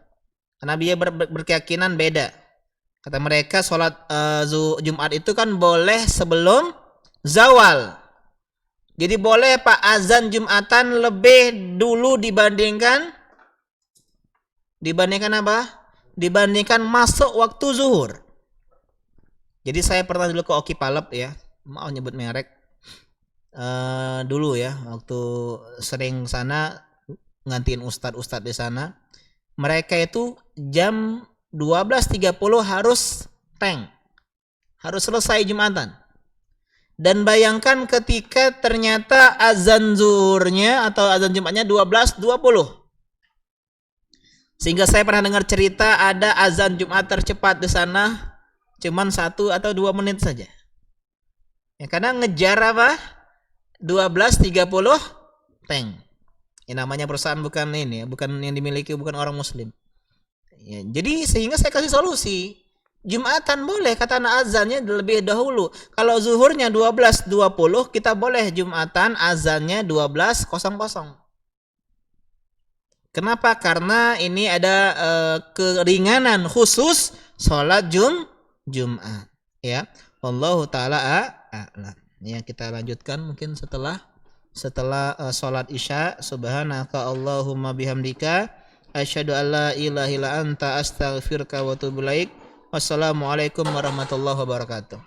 Hanabilah berkeyakinan beda. Kata mereka sholat Jumat itu kan boleh sebelum zawal. Jadi boleh Pak azan Jumatan lebih dulu dibandingkan apa? Dibandingkan masuk waktu zuhur. Jadi saya pernah dulu ke Oki Palep ya, mau nyebut merek dulu ya, waktu sering sana ngantiin ustadz di sana. Mereka itu jam 12.30 harus harus selesai Jumatan. Dan bayangkan ketika ternyata azan zuhurnya atau azan Jumatnya 12.20. Sehingga saya pernah dengar cerita ada azan Jumat tercepat di sana cuman 1 atau 2 menit saja. Ya, karena ngejar apa? 12.30 Ya, namanya perusahaan bukan ini ya, bukan yang dimiliki bukan orang muslim. Ya, jadi sehingga saya kasih solusi. Jumatan boleh kata azannya lebih dahulu. Kalau zuhurnya 12.20 kita boleh Jumatan azannya 12.00. Kenapa? Karena ini ada keringanan khusus sholat Jumat. Ya, Wallahu taala a'lam. Ya, kita lanjutkan mungkin setelah sholat Isya. Subhanaka Allahumma bihamdika asyhadu an la ilaha illa anta astaghfiruka wa atubu ilaik. Wassalamualaikum warahmatullahi wabarakatuh.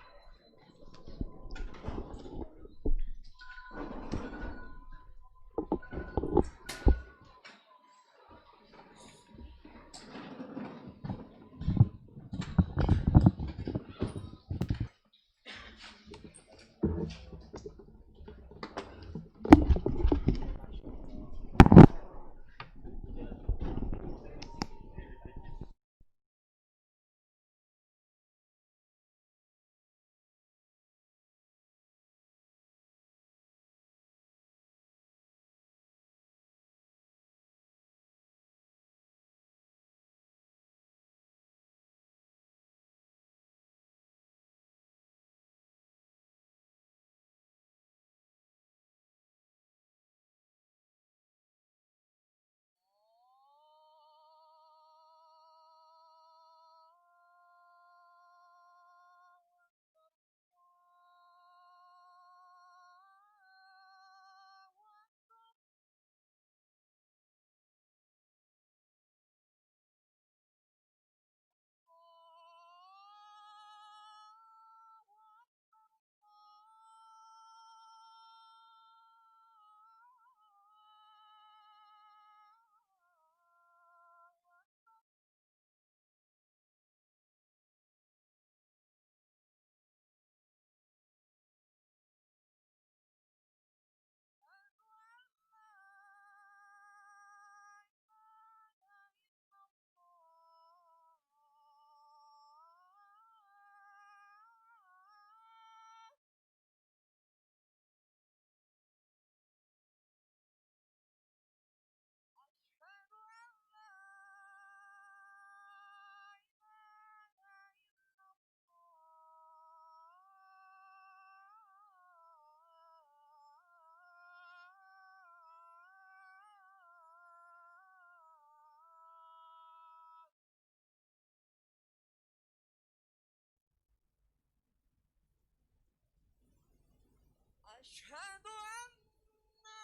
أشهد أن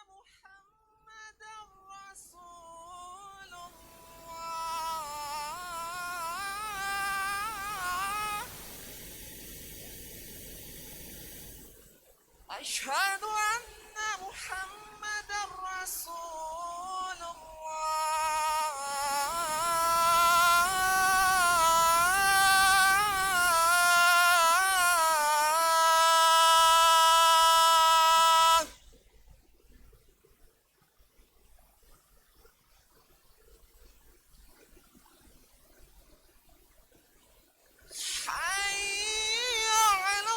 محمدا رسول الله أشهد أن محمدا رسول الله حي على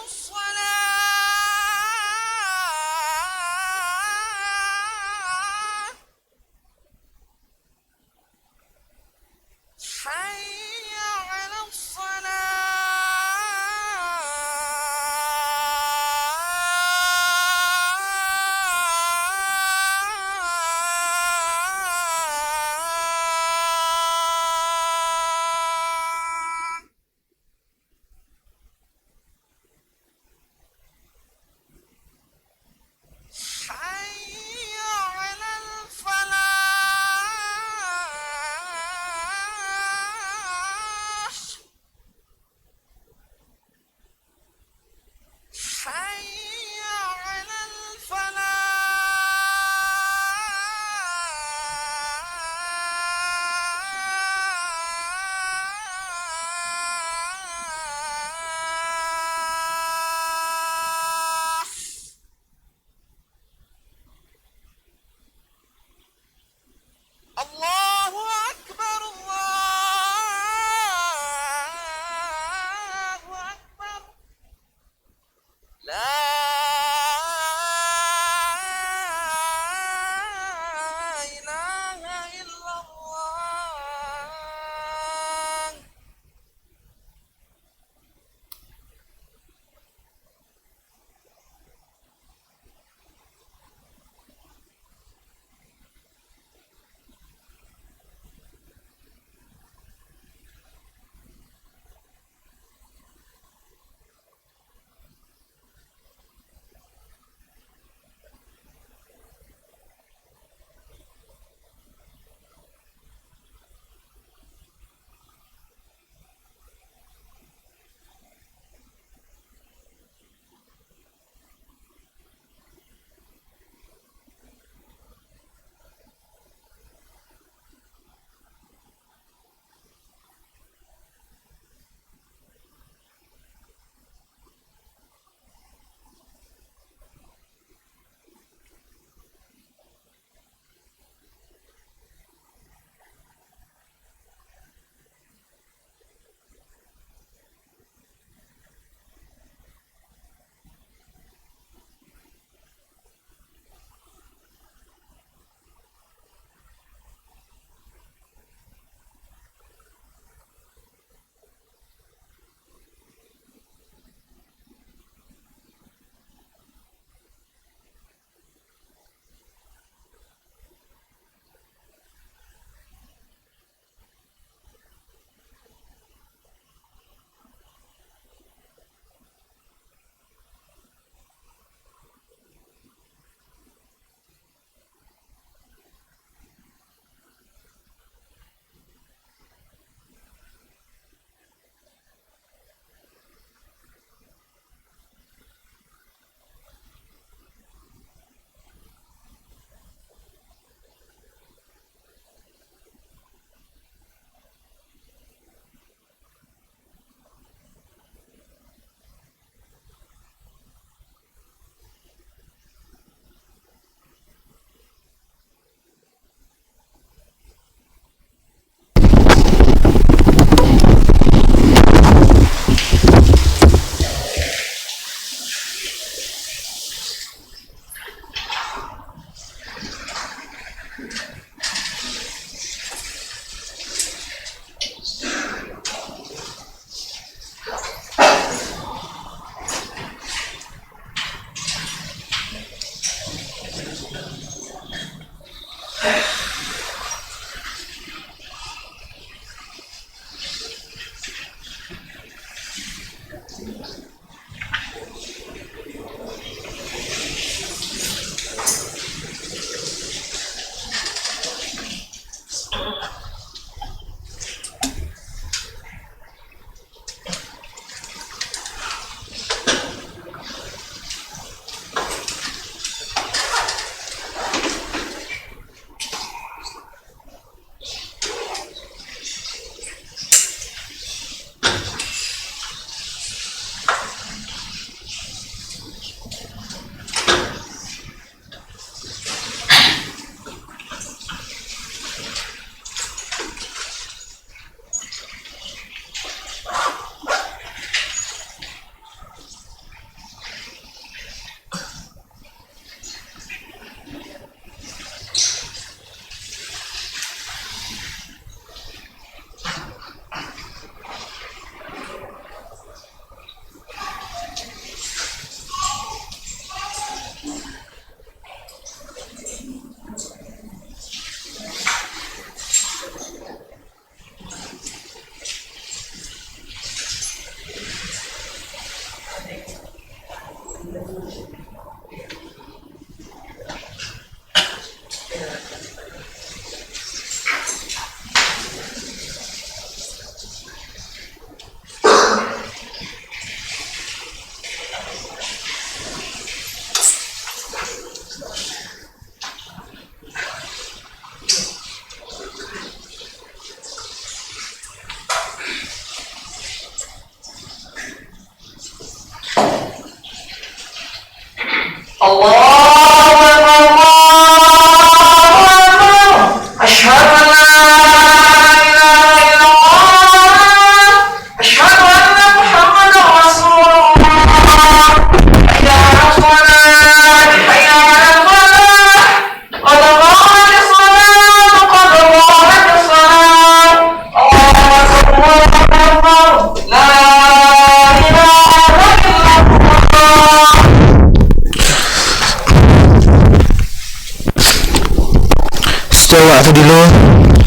i'tadilu,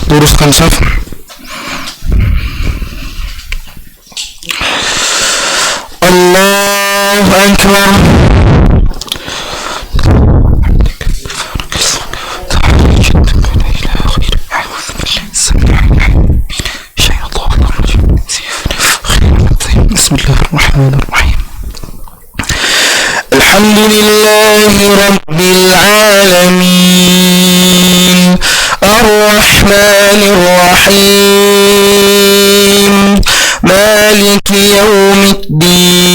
luruskan saf. Allahu Akbar. Bismillahirrahmanirrahim. Alhamdulillahi Rabbil Alamin, Ar-Rahmanir Rahim, Maliki Yawmiddin,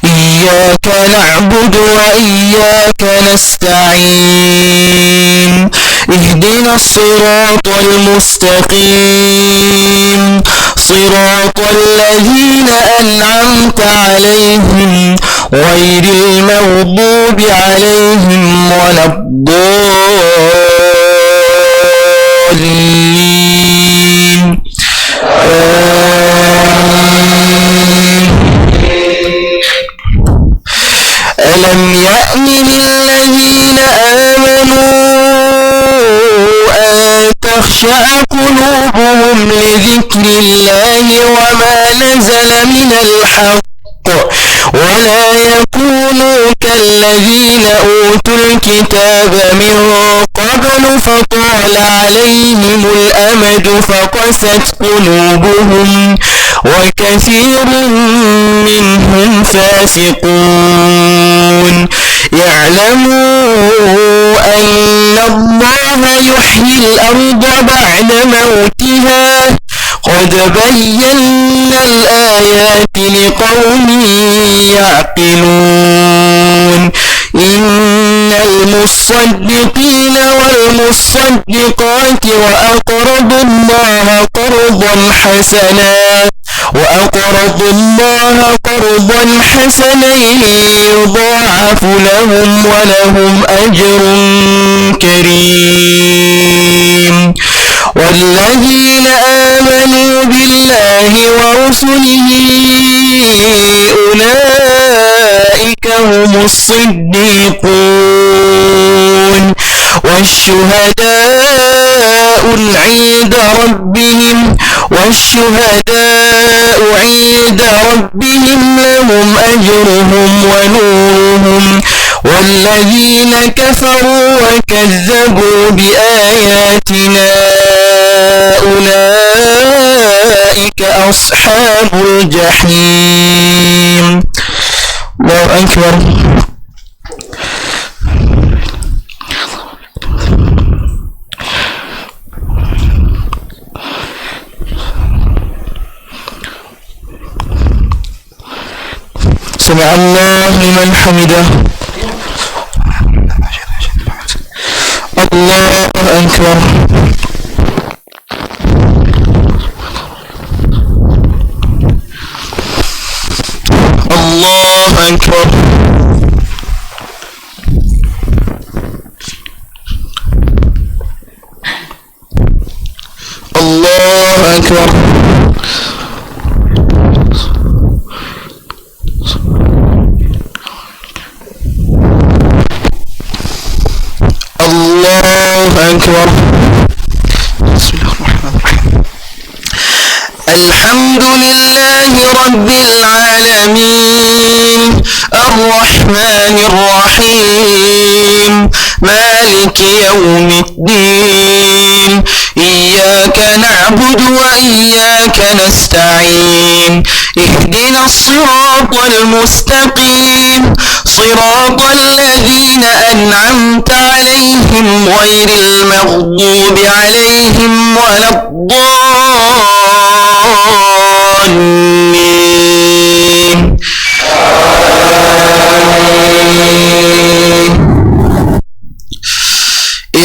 Iyyaka na'budu wa iyyaka nasta'in, Ihdinas siratal mustaqim, Siratal ladzina an'amta 'alaihim ghairil maghdubi 'alaihim waladdallin. Alam ya'ni lilladzina amanu an takhsha'a qulubuhum li dhikrillahi wa ma nazala minal haqq ولا يكونوا كالذين أوتوا الكتاب من قبل فطال عليهم الأمد فقست قلوبهم وكثير منهم فاسقون. يعلموا أن الله يحيي الأرض بعد موتها قد بينا الآيات لقوم يعقلون. إن المصدقين والمصدقات وأقرضوا الله قرضا حسنا يضاعف لهم ولهم أجر كريم. والذين آمنوا بالله ورسله أولئك هم الصديقون والشهداء عند ربهم لهم أجرهم ونورهم. والذين كفروا وكذبوا بآياتنا أولئك أصحاب الجحيم. الله أكبر. سمع الله لمن حمده. الله أكبر. الله أكبر. الله أكبر. الله أكبر. بسم الله الرحمن الرحيم. الحمد لله رب العالمين الرحمن الرحيم مالك يوم الدين إياك نعبد وإياك نستعين اهدنا الصراط المستقيم صراط الذين أنعمت عليهم غير المغضوب عليهم ولا الضالين.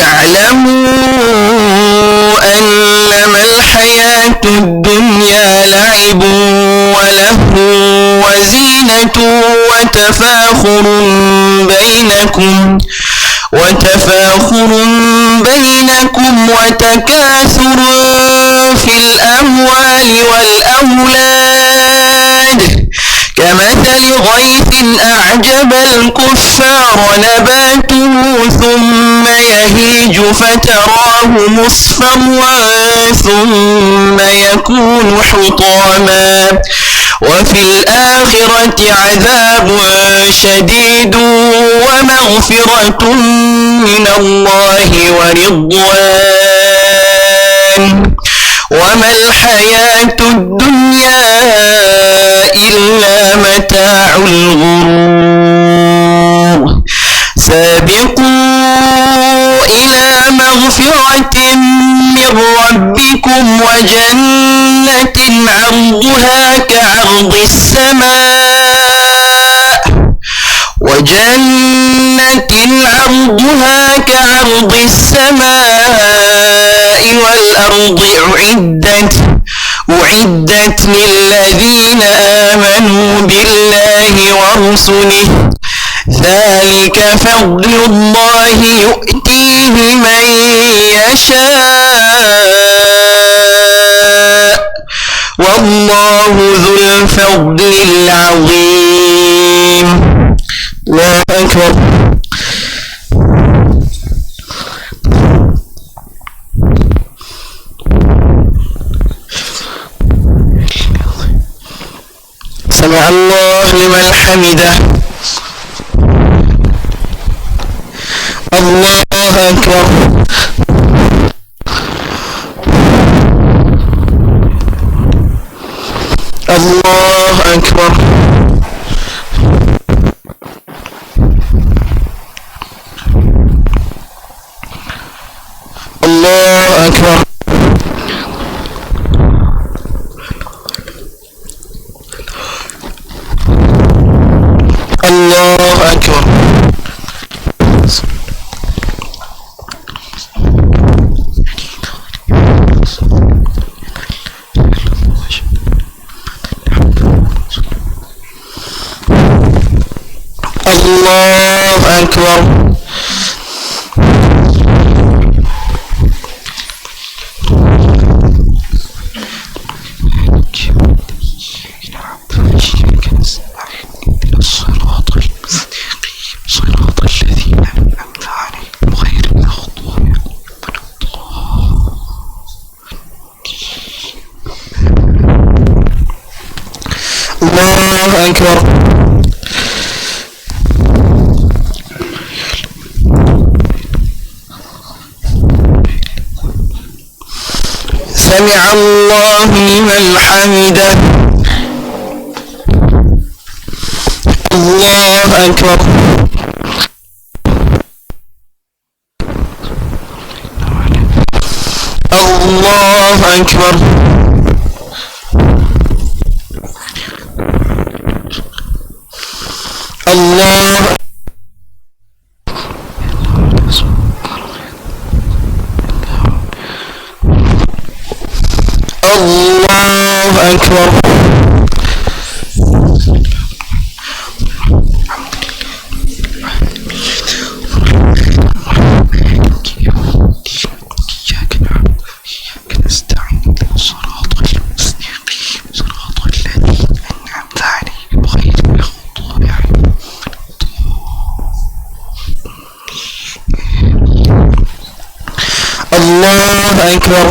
اعلموا أنما الحياة الدنيا لعب ولهو وزينة وتفاخر بينكم وتكاثر في الأموال والأولاد كمثل غيث أعجب الكفار نباته ثم ثم يهيج فتراه مصفرا ثم يكون حطاما وفي الآخرة عذاب شديد ومغفرة من الله ورضوان وما الحياة الدنيا إلا متاع الغرور سابقوا إلى مغفرة من ربكم وجنة عرضها كعرض السماء والأرض أعدت للذين آمنوا بالله ورسله ذلك فضل الله يؤتيه من يشاء والله ذو الفضل العظيم. الله أكبر. سمع الله لمن حمده. الله أكبر. الله أكبر. الله أكبر. الله أكبر. الله أكبر. الله أكبر. سمع الله لمن حمده. الله أكبر. الله أكبر. الله الله أكبر. الله أكبر.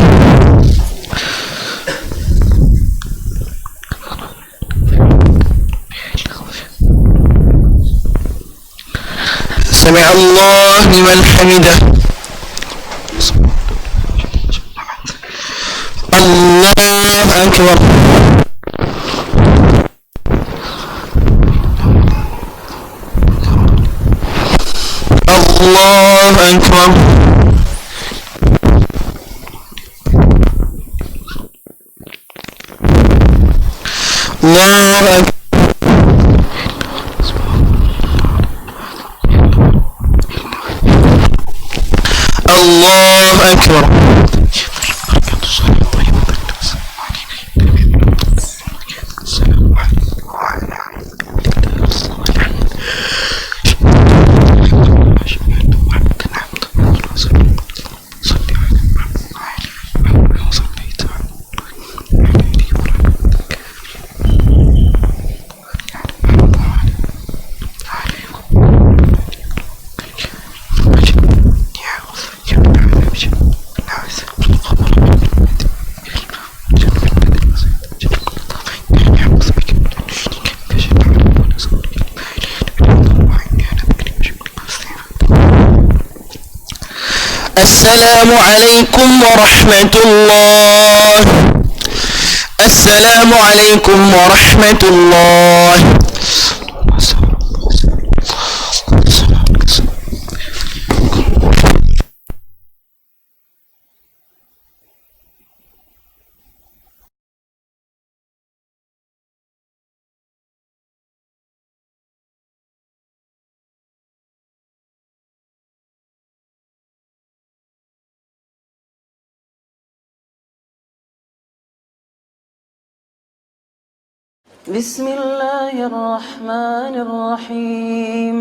سمع الله لمن حمده. الله أكبر. الله أكبر. الله أكبر. الله أكبر. السلام عليكم ورحمة الله. السلام عليكم ورحمة الله. بسم الله الرحمن الرحيم.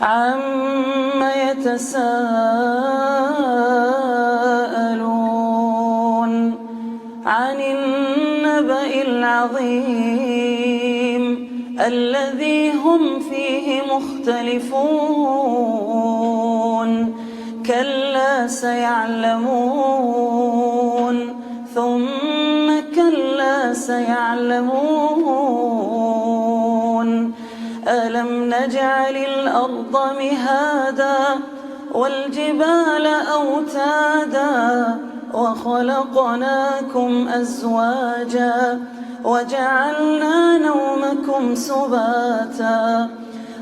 عم يتساءلون عن النبأ العظيم الذي هم فيه مختلفون. كلا سيعلمون ثم كلا سيعلمون. ألم نجعل الأرض مهادا والجبال أوتادا وخلقناكم أزواجا وجعلنا نومكم سباتا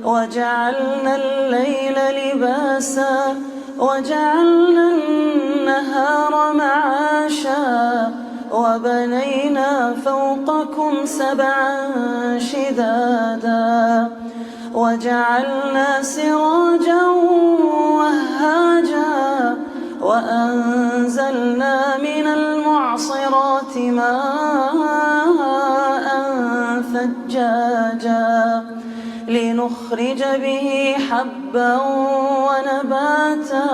وجعلنا الليل لباسا وجعلنا النهار معاشا وبنينا فوقكم سبعا شدادا وجعلنا سراجا وهاجا وأنزلنا من المعصرات ماء ثجاجا لنخرج به حبا ونباتا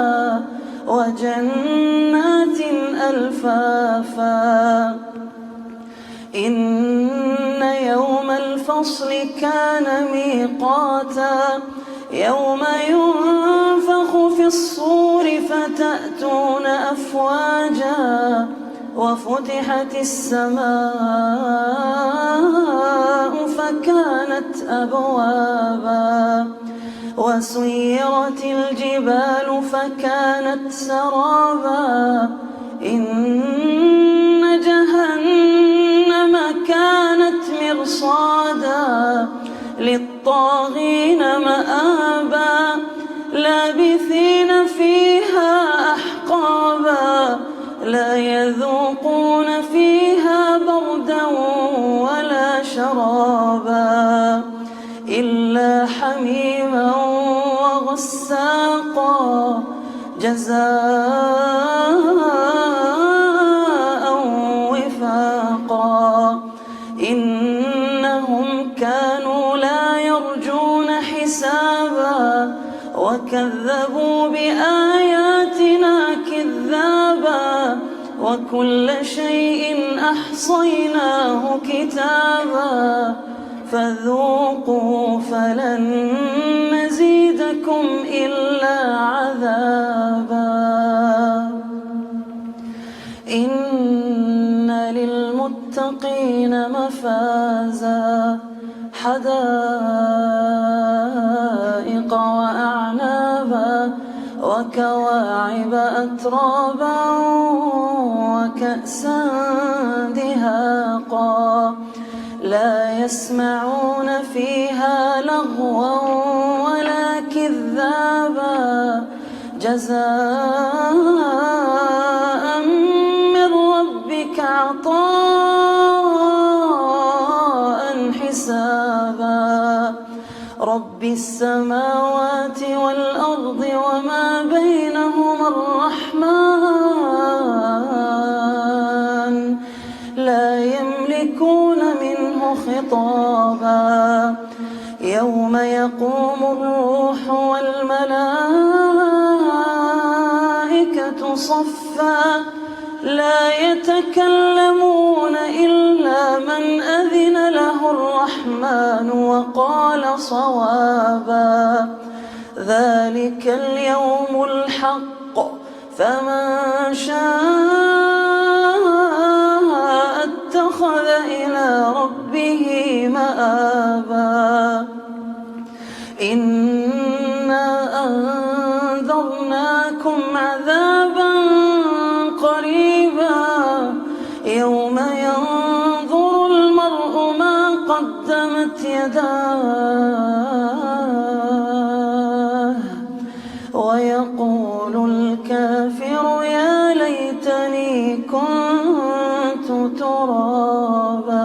وجنات ألفافا. إن يوم الفصل كان ميقاتا يوم ينفخ في الصور فتأتون أفواجا وفتحت السماء فكانت أبوابا وسيرت الجبال فكانت سرابا. إن جهنم كانت مرصادا للطاغين مآبا لابثين فيها أحقابا لا يذوقون فيها بردا ولا شرابا إلا حميما وغساقا جزاء وفاقا. إنهم كانوا لا يرجون حسابا وكذبوا بآياتنا كذابا وكل شيء أحصيناه كتابا فذوقوا فلن نزيدكم إلا عذابا. إن للمتقين مفازا حدائق وأعنابا وكواعب أترابا وكأسا دهاقا لا يسمعون فيها لغوا ولا كذابا جزاء من ربك عطاء حسابا. رب السماوات والأرض وما بينهما الرحمن لا يملكون منه خطابا. يوم يقوم الروح والملائكة صفا لا يتكلمون إلا من أذن له الرحمن وقال صوابا. ذلك اليوم الحق فمن شاء اتخذ إلى ربه مآبا. إنا أنذرناكم عذابا قدمت يداه ويقول الكافر يا ليتني كنت ترابا.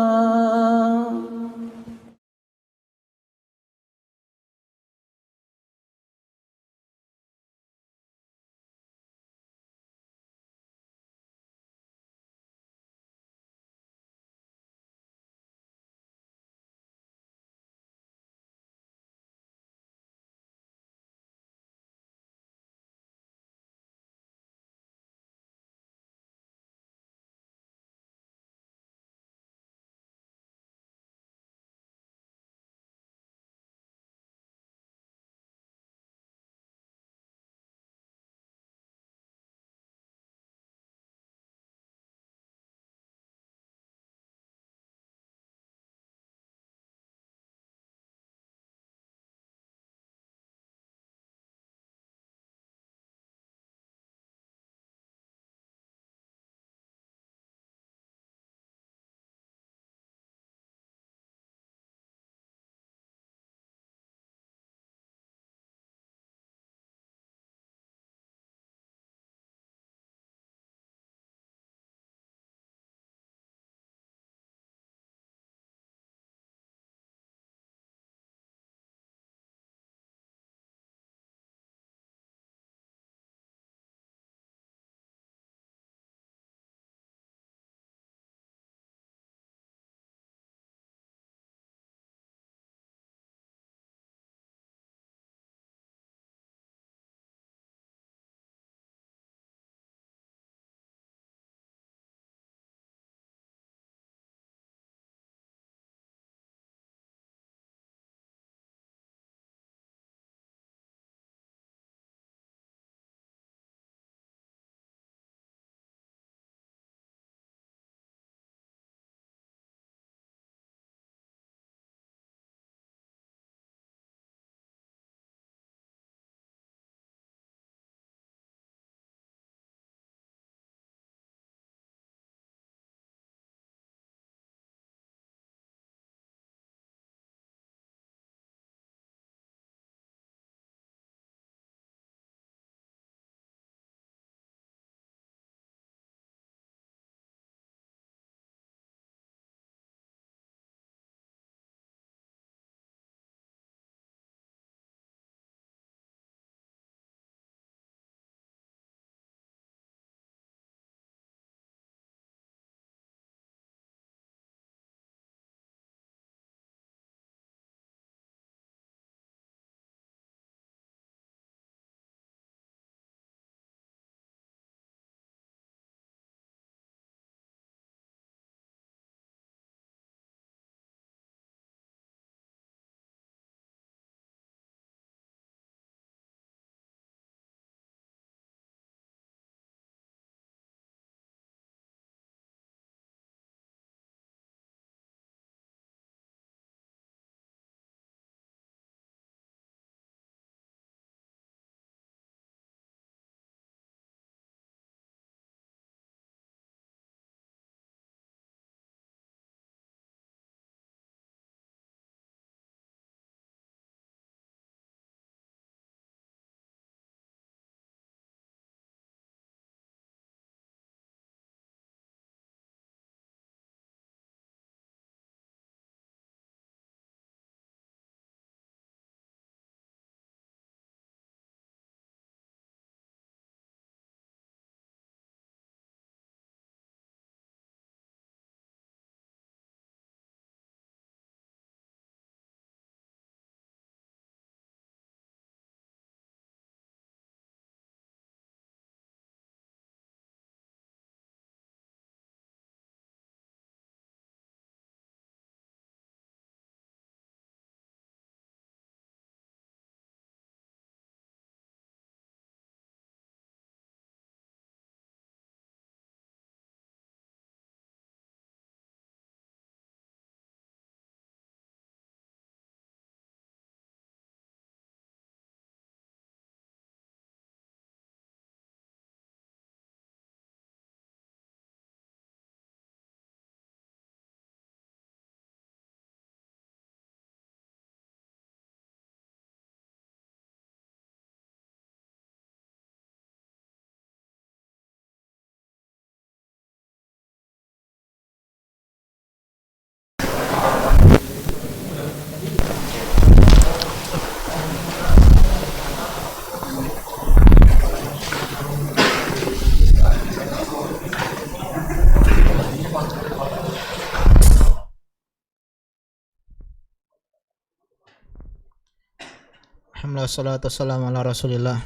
Alhamdulillah wassalatu wassalamu ala Rasulillah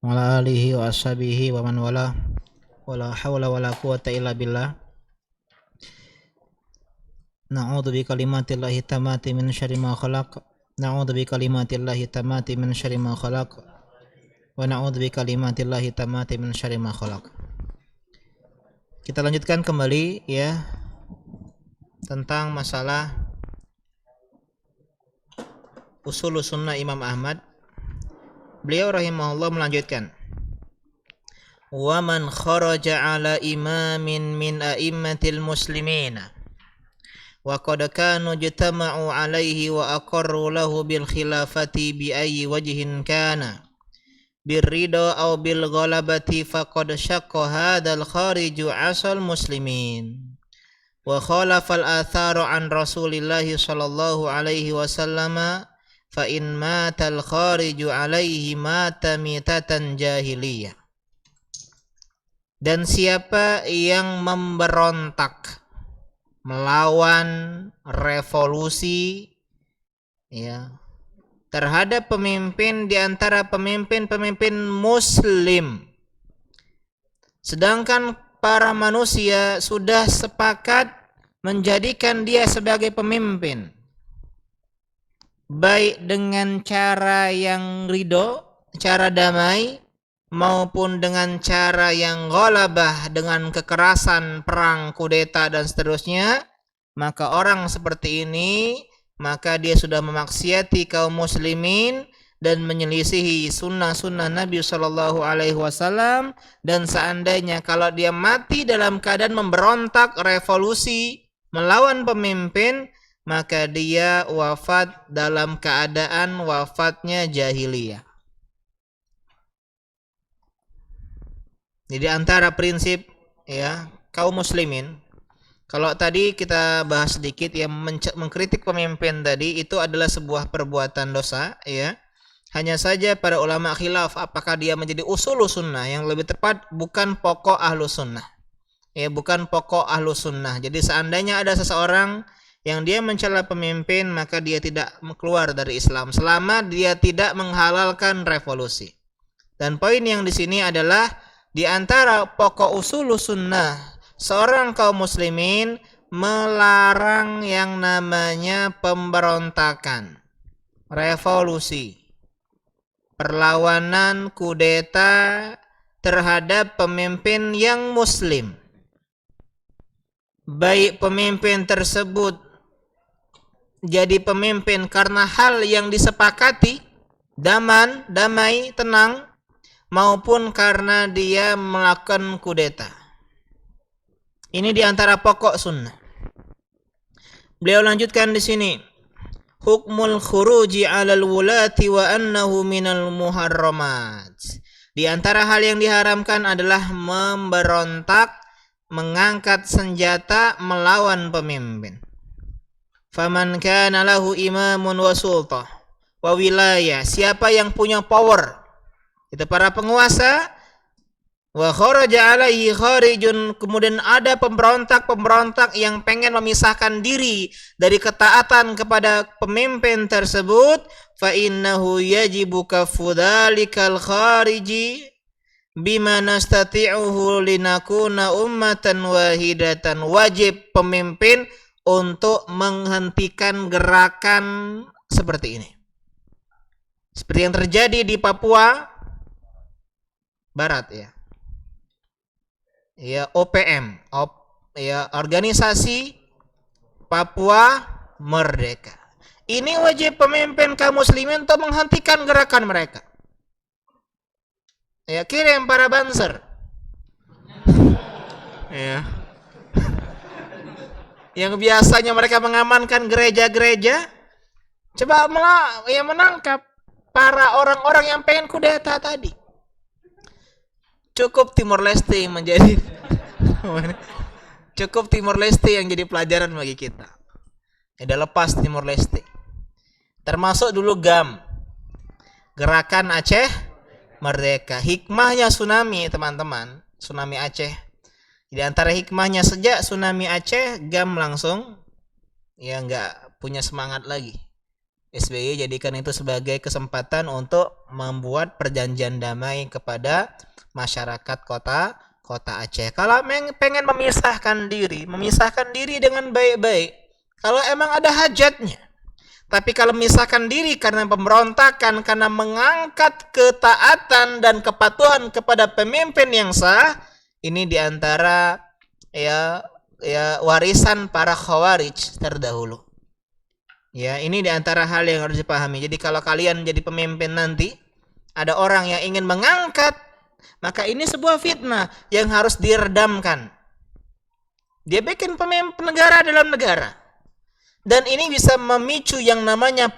wa ala alihi wa ashabihi wa man wala wala hawla wala quwata illa billah. Na'udzu bi kalimatillahi tamati min syarri ma khalaq. Na'udzu bi kalimatillahi tamati min syarri ma khalaq. Wa na'udzu bi kalimatillahi tamati min syarri ma khalaq. Kita lanjutkan kembali ya tentang masalah Ushul Sunnah Imam Ahmad. Beliau rahimahullah melanjutkan, wa man kharaja ala imamin min a'immatil muslimina wa qad kanu jatama'u alaihi wa aqarru lahu bil khilafati bi ayyi wajhin kana birrida aw bil ghalabati faqad syaqqa hadzal khariju asal muslimin wa khalafa al atharu an Rasulillahi sallallahu alaihi wasallam fa in matal khariju alaihi mata mitatan jahiliyah. Dan siapa yang memberontak melawan revolusi ya terhadap pemimpin di antara pemimpin-pemimpin muslim, sedangkan para manusia sudah sepakat menjadikan dia sebagai pemimpin, baik dengan cara yang ridho, cara damai, maupun dengan cara yang ghalabah, dengan kekerasan, perang, kudeta, dan seterusnya, maka orang seperti ini, maka dia sudah memaksiati kaum muslimin dan menyelisihi sunnah-sunnah Nabi SAW. Dan seandainya kalau dia mati dalam keadaan memberontak revolusi melawan pemimpin, maka dia wafat dalam keadaan wafatnya jahiliyah. Jadi antara prinsip ya kaum muslimin, kalau tadi kita bahas sedikit yang mengkritik pemimpin tadi itu adalah sebuah perbuatan dosa ya. Hanya saja para ulama khilaf apakah dia menjadi usul sunnah, yang lebih tepat bukan pokok ahlu sunnah. Ya, bukan pokok ahlu sunnah. Jadi seandainya ada seseorang yang dia mencela pemimpin, maka dia tidak keluar dari Islam selama dia tidak menghalalkan revolusi. Dan poin yang di sini adalah di antara pokok usul sunnah seorang kaum muslimin melarang yang namanya pemberontakan, revolusi, perlawanan, kudeta terhadap pemimpin yang muslim. Baik pemimpin tersebut jadi pemimpin karena hal yang disepakati, damai, tenang, maupun karena dia melakukan kudeta. Ini diantara pokok sunnah. Beliau lanjutkan di sini, hukmul khuruji 'alal wulati wa annahu minal muharramat. Di antara hal yang diharamkan adalah memberontak, mengangkat senjata melawan pemimpin. Faman kana lahu imamun wa sultah wa wilayah, siapa yang punya power, itu para penguasa, wa kharaja alaihi kharijun, kemudian ada pemberontak yang pengen memisahkan diri dari ketaatan kepada pemimpin tersebut, fa innahu yajibu kafu dzalikal khariji bima nastati'uhu linakuna ummatan wahidatan. Wajib pemimpin untuk menghentikan gerakan seperti ini, seperti yang terjadi di Papua Barat ya OPM, ya organisasi Papua Merdeka. Ini wajib pemimpin kaum muslimin untuk menghentikan gerakan mereka. Ya, kirim para banser. Ya. Yang biasanya mereka mengamankan gereja-gereja, coba menangkap para orang-orang yang pengen kudeta tadi. Cukup Timor Leste menjadi yang jadi pelajaran bagi kita. Udah lepas Timor Leste. Termasuk dulu GAM, Gerakan Aceh Merdeka. Hikmahnya tsunami, teman-teman, tsunami Aceh. Di antara hikmahnya, sejak tsunami Aceh, GAM langsung ya nggak punya semangat lagi. SBY jadikan itu sebagai kesempatan untuk membuat perjanjian damai kepada masyarakat kota Aceh. Kalau pengen memisahkan diri dengan baik-baik. Kalau emang ada hajatnya. Tapi kalau memisahkan diri karena pemberontakan, karena mengangkat ketaatan dan kepatuhan kepada pemimpin yang sah, ini diantara warisan para khawarij terdahulu. Ya, ini diantara hal yang harus dipahami. Jadi kalau kalian jadi pemimpin nanti, ada orang yang ingin mengangkat, maka ini sebuah fitnah yang harus diredamkan. Dia bikin pemimpin negara dalam negara. Dan ini bisa memicu yang namanya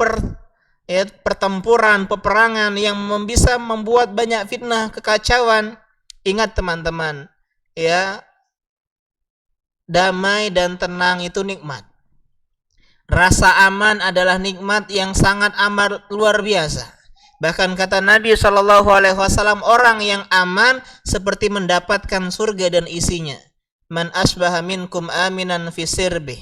pertempuran, peperangan yang bisa membuat banyak fitnah, kekacauan. Ingat teman-teman, ya, damai dan tenang itu nikmat. Rasa aman adalah nikmat yang sangat amat luar biasa. Bahkan kata Nabi SAW, orang yang aman seperti mendapatkan surga dan isinya. Man asbaha minkum aminan fi sirbih,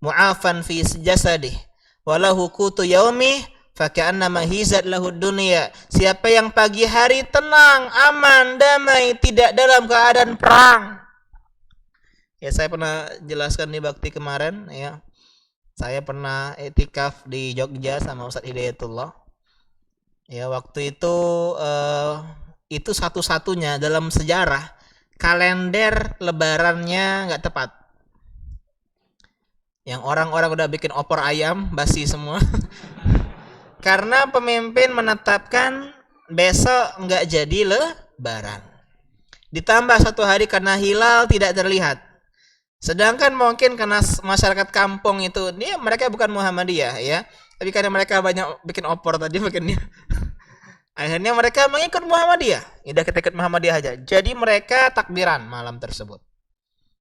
mu'afan fi jasadih, walahu kutu yaumih, faka'annama hizat lahu dunia. Siapa yang pagi hari tenang, aman, damai, tidak dalam keadaan perang. Ya, saya pernah jelaskan di bakti kemarin, ya. Saya pernah etikaf di Jogja sama Ustaz Hidayatullah. Ya, waktu itu satu-satunya dalam sejarah kalender lebarannya nggak tepat. Yang orang-orang udah bikin opor ayam, basi semua. Karena pemimpin menetapkan besok nggak jadi lebaran. Ditambah 1 hari karena hilal tidak terlihat. Sedangkan mungkin karena masyarakat kampung itu, mereka bukan Muhammadiyah ya, tapi karena mereka banyak bikin opor tadi bikinnya. Akhirnya mereka mengikut Muhammadiyah. Udah kita ikut Muhammadiyah aja. Jadi mereka takbiran malam tersebut.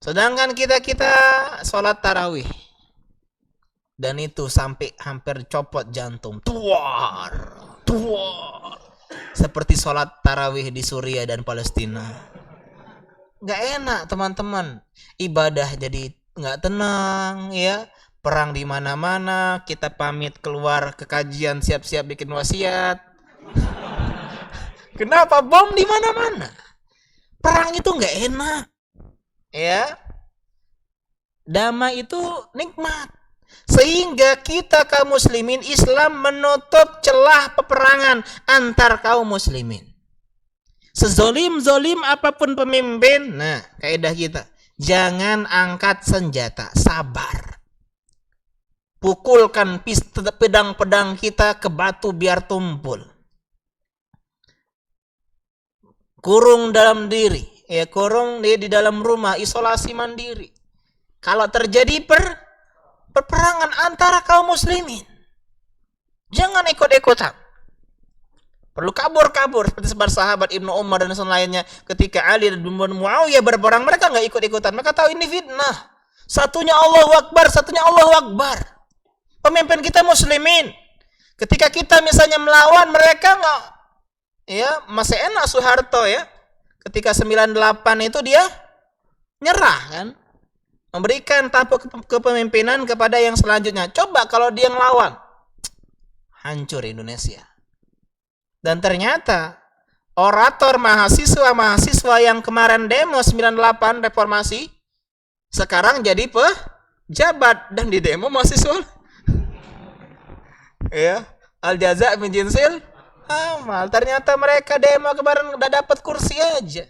Sedangkan kita sholat tarawih. Dan itu sampai hampir copot jantung. Tuar. Seperti sholat tarawih di Suriah dan Palestina. Gak enak teman-teman. Ibadah jadi gak tenang ya. Perang di mana-mana. Kita pamit keluar ke kajian, siap-siap bikin wasiat. Kenapa? Bom di mana-mana. Perang itu gak enak. Ya. Damai itu nikmat. Sehingga kita kaum muslimin Islam menutup celah peperangan antar kaum muslimin. Sezolim-zolim apapun pemimpin, nah kaidah kita, jangan angkat senjata, sabar. Pukulkan pedang-pedang kita ke batu biar tumpul. Kurung dalam diri, ya kurung dia di dalam rumah, isolasi mandiri. Kalau terjadi peperangan antara kaum muslimin, jangan ikut-ikutan. Perlu kabur seperti sahabat Ibnu Umar dan lainnya. Ketika Ali dan Muawiyah berperang, mereka nggak ikut-ikutan. Mereka tahu ini fitnah. Satunya Allahu Akbar, satunya Allahu Akbar. Pemimpin kita muslimin. Ketika kita misalnya melawan mereka nggak, ya masih enak Soeharto ya. Ketika 98 itu dia nyerah kan, memberikan tampuk kepemimpinan kepada yang selanjutnya. Coba kalau dia ngelawan, hancur Indonesia. Dan ternyata orator mahasiswa yang kemarin demo 98 reformasi sekarang jadi pejabat dan di demo mahasiswa. Ya, al jaza min jinsil amal. Ternyata mereka demo kemarin udah dapat kursi aja.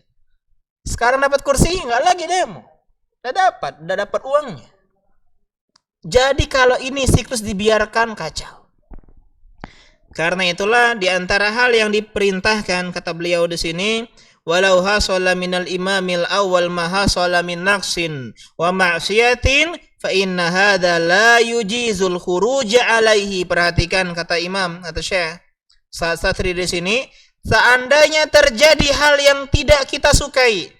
Sekarang dapat kursi enggak lagi demo. Udah dapat uangnya. Jadi kalau ini siklus dibiarkan kacau. Karena itulah di antara hal yang diperintahkan kata beliau di sini, walau hasala minal imamil awwal ma hasala min naqsin wa ma'siyatin fa inna hadza la yujizul khuruj alaihi. Perhatikan kata Imam atau Syekh Satri di sini, seandainya terjadi hal yang tidak kita sukai,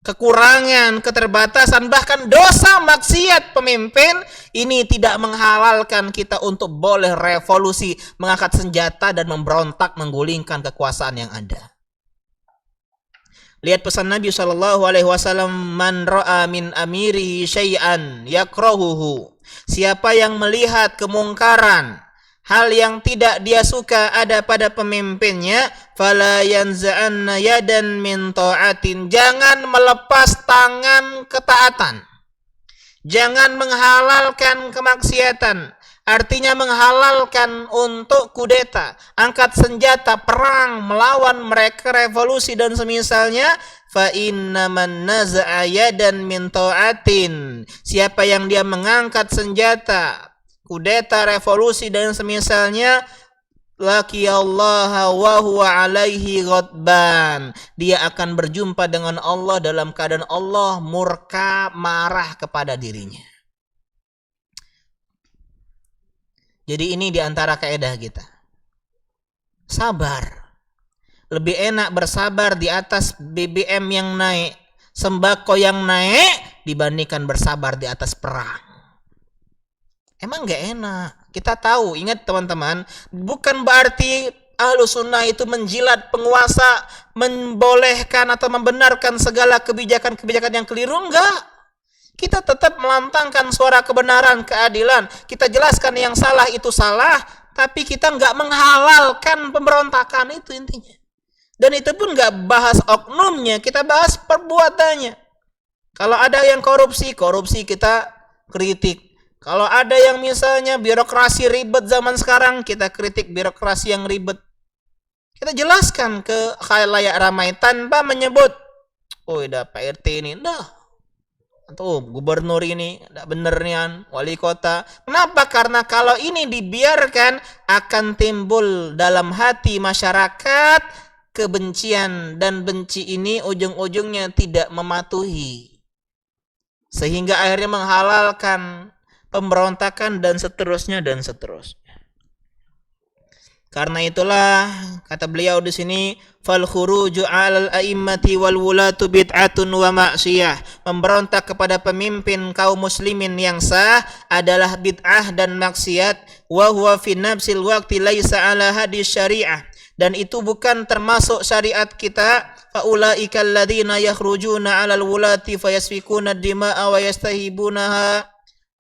kekurangan, keterbatasan, bahkan dosa maksiat pemimpin, ini tidak menghalalkan kita untuk boleh revolusi, mengangkat senjata dan memberontak, menggulingkan kekuasaan yang ada. Lihat pesan Nabi SAW, man ra'a min amirihi syai'an yakrahuhu. Siapa yang melihat kemungkaran hal yang tidak dia suka ada pada pemimpinnya, fala yanza'anna yadan min ta'atin, jangan melepas tangan ketaatan, jangan menghalalkan kemaksiatan. Artinya menghalalkan untuk kudeta, angkat senjata perang melawan mereka, revolusi dan semisalnya. Fa innaman naza'a yadan min ta'atin, siapa yang dia mengangkat senjata kudeta, revolusi dan semisalnya, laqiyallaha wa huwa alaihi ghadban, dia akan berjumpa dengan Allah dalam keadaan Allah murka, marah kepada dirinya. Jadi ini diantara kaidah kita. Sabar. Lebih enak bersabar di atas BBM yang naik, sembako yang naik, dibandingkan bersabar di atas perang. Emang gak enak. Kita tahu, ingat teman-teman, bukan berarti Ahlus Sunnah itu menjilat penguasa, membolehkan atau membenarkan segala kebijakan-kebijakan yang keliru. Enggak. Kita tetap melantangkan suara kebenaran, keadilan. Kita jelaskan yang salah itu salah, tapi kita nggak menghalalkan pemberontakan, itu intinya. Dan itu pun nggak bahas oknumnya, kita bahas perbuatannya. Kalau ada yang korupsi kita kritik. Kalau ada yang misalnya birokrasi ribet zaman sekarang, kita kritik birokrasi yang ribet. Kita jelaskan ke khalayak ramai tanpa menyebut, oh dah Pak RT ini, dah. Tuh gubernur ini tidak bener nian, wali kota. Kenapa? Karena kalau ini dibiarkan akan timbul dalam hati masyarakat kebencian, dan benci ini ujung-ujungnya tidak mematuhi, sehingga akhirnya menghalalkan pemberontakan dan seterusnya dan seterusnya. Karena itulah kata beliau di sini, fal khuruju 'alal a'immati wal wulatu bid'atun wa ma'siyah. Memberontak kepada pemimpin kaum muslimin yang sah adalah bid'ah dan maksiat. Wa huwa fi nafsil waqti laisa 'ala hadis syariah. Dan itu bukan termasuk syariat kita. Fa ulaika alladziina yakhrujuna 'alal wulati fayasfikuna ad-dima'a wa yastahibunaha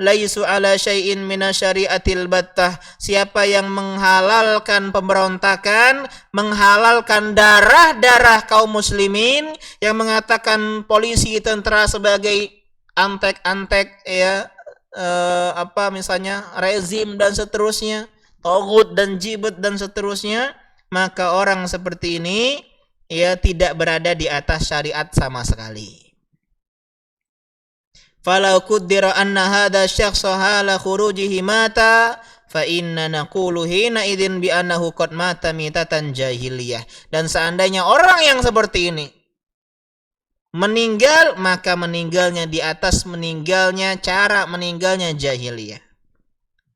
laisu ala syai'in minasyari'atil battah. Siapa yang menghalalkan pemberontakan, menghalalkan darah-darah kaum muslimin, yang mengatakan polisi, tentara sebagai antek-antek ya, misalnya rezim dan seterusnya, togut dan jibut dan seterusnya, maka orang seperti ini ya tidak berada di atas syariat sama sekali. Falau qaddara anna hadha syakhsa hala khurujihi mata fa inna naqulu hina idzin bi annahu qad mata mitatan jahiliyah. Dan seandainya orang yang seperti ini meninggal, maka meninggalnya di atas meninggalnya cara meninggalnya jahiliyah.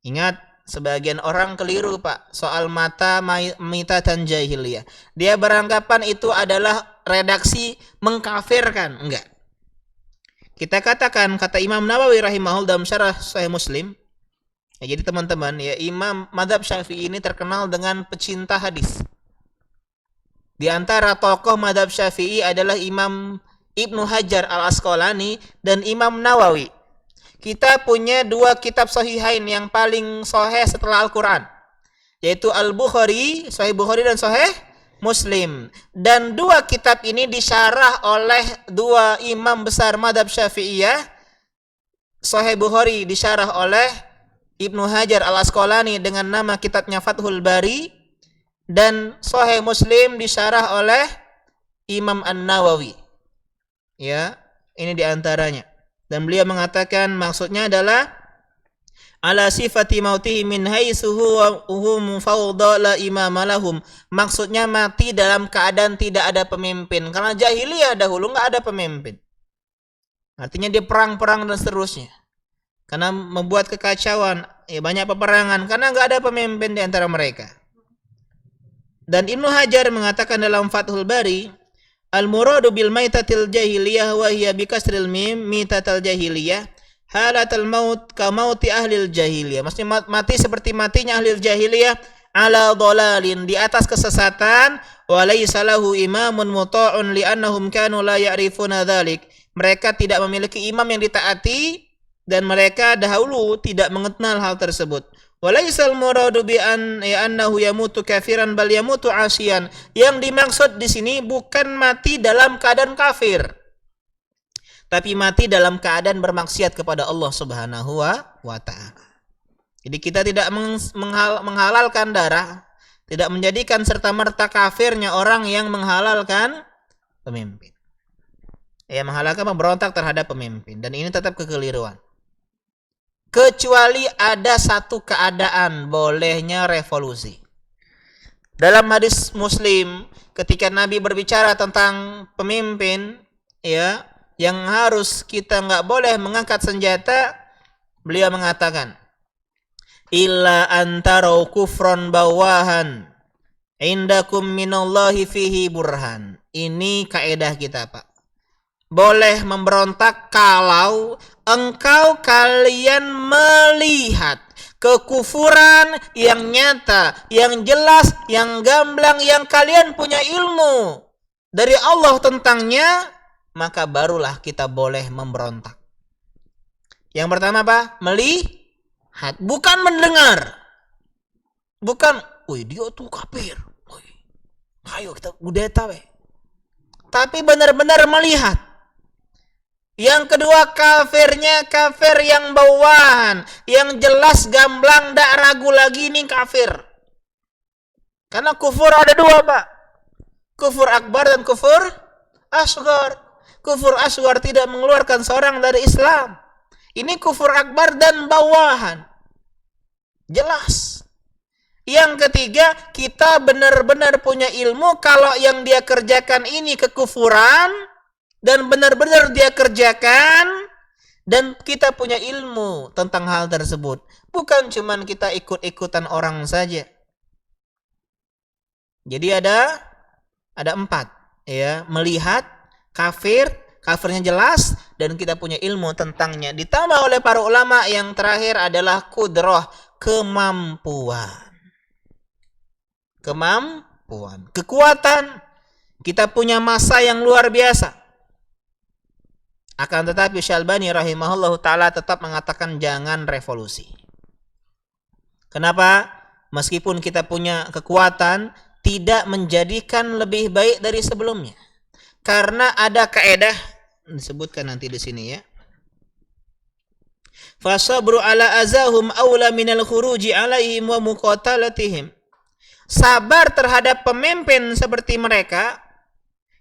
Ingat, sebagian orang keliru Pak soal mata mitatan jahiliyah. Dia beranggapan itu adalah redaksi mengkafirkan. Enggak. Kita katakan, kata Imam Nawawi rahimahullah dalam syarah Sahih Muslim, ya, jadi teman-teman ya, Imam Madzhab Syafi'i ini terkenal dengan pecinta hadis. Di antara tokoh Madzhab Syafi'i adalah Imam Ibnu Hajar Al-Asqalani dan Imam Nawawi. Kita punya dua kitab sahihain yang paling sahih setelah Al-Quran, yaitu Al-Bukhari, Sahih Bukhari dan Sahih Muslim. Dan dua kitab ini disyarah oleh dua imam besar Madzhab Syafi'iyah. Sahih Bukhari disyarah oleh Ibnu Hajar Al-Asqalani dengan nama kitabnya Fathul Bari, dan Sahih Muslim disyarah oleh Imam An-Nawawi. Ya, ini diantaranya. Dan beliau mengatakan maksudnya adalah ala sifati mautihi min haitsu hum fawda la imama lahum. Maksudnya mati dalam keadaan tidak ada pemimpin. Karena jahiliyah dahulu enggak ada pemimpin. Artinya dia perang-perang dan seterusnya. Karena membuat kekacauan, ya banyak peperangan karena enggak ada pemimpin di antara mereka. Dan Ibnu Hajar mengatakan dalam Fathul Bari, al-muradu bil maitatil jahiliyah wa hiya bi kasril mim mitatal jahiliyah halatul maut ka mauti ahlil jahiliyah. Maksudnya mati seperti matinya ahlil jahiliyah, ala dhalalin, di atas kesesatan, wa laysa lahu imamun muta'un li'annahum kanu la ya'rifuna dzalik. Mereka tidak memiliki imam yang ditaati dan mereka dahulu tidak mengenal hal tersebut. Walaisal muradu bi annahu yamutu kafiran bal yamutu asiyan. Yang dimaksud di sini bukan mati dalam keadaan kafir, tapi mati dalam keadaan bermaksiat kepada Allah Subhanahu wa taala. Jadi kita tidak menghalalkan darah, tidak menjadikan serta-merta kafirnya orang yang menghalalkan pemimpin. Ya, menghalalkan memberontak terhadap pemimpin, dan ini tetap kekeliruan. Kecuali ada satu keadaan bolehnya revolusi. Dalam hadis Muslim, ketika Nabi berbicara tentang pemimpin, ya, yang harus kita nggak boleh mengangkat senjata, beliau mengatakan, illa antarau kufron bawahan indakum minallahi fihi burhan. Ini kaedah kita, Pak. Boleh memberontak kalau engkau kalian melihat kekufuran yang nyata, yang jelas, yang gamblang, yang kalian punya ilmu dari Allah tentangnya, maka barulah kita boleh memberontak. Yang pertama apa? Melihat, bukan mendengar. Bukan, wih dia tuh kafir. Ayo kita kudeta weh. Tapi benar-benar melihat. Yang kedua, kafirnya kafir yang bawahan, yang jelas gamblang, tak ragu lagi ini kafir. Karena kufur ada dua, Pak. Kufur akbar dan kufur asghar. Kufur asghar tidak mengeluarkan seorang dari Islam. Ini kufur akbar dan bawahan. Jelas. Yang ketiga, kita benar-benar punya ilmu kalau yang dia kerjakan ini kekufuran, dan benar-benar dia kerjakan, dan kita punya ilmu tentang hal tersebut. Bukan cuman kita ikut-ikutan orang saja. Jadi ada 4, ya, melihat, kafirnya jelas, dan kita punya ilmu tentangnya. Ditambah oleh para ulama, yang terakhir adalah kudrah, kemampuan, kekuatan. Kita punya masa yang luar biasa. Akan tetapi Syalbani rahimahullahu ta'ala tetap mengatakan jangan revolusi. Kenapa? Meskipun kita punya kekuatan, tidak menjadikan lebih baik dari sebelumnya. Karena ada kaedah, disebutkan nanti di sini ya. Fasabru ala azahum awla minal khuruji alaihim wa muqatalatihim. Sabar terhadap pemimpin seperti mereka,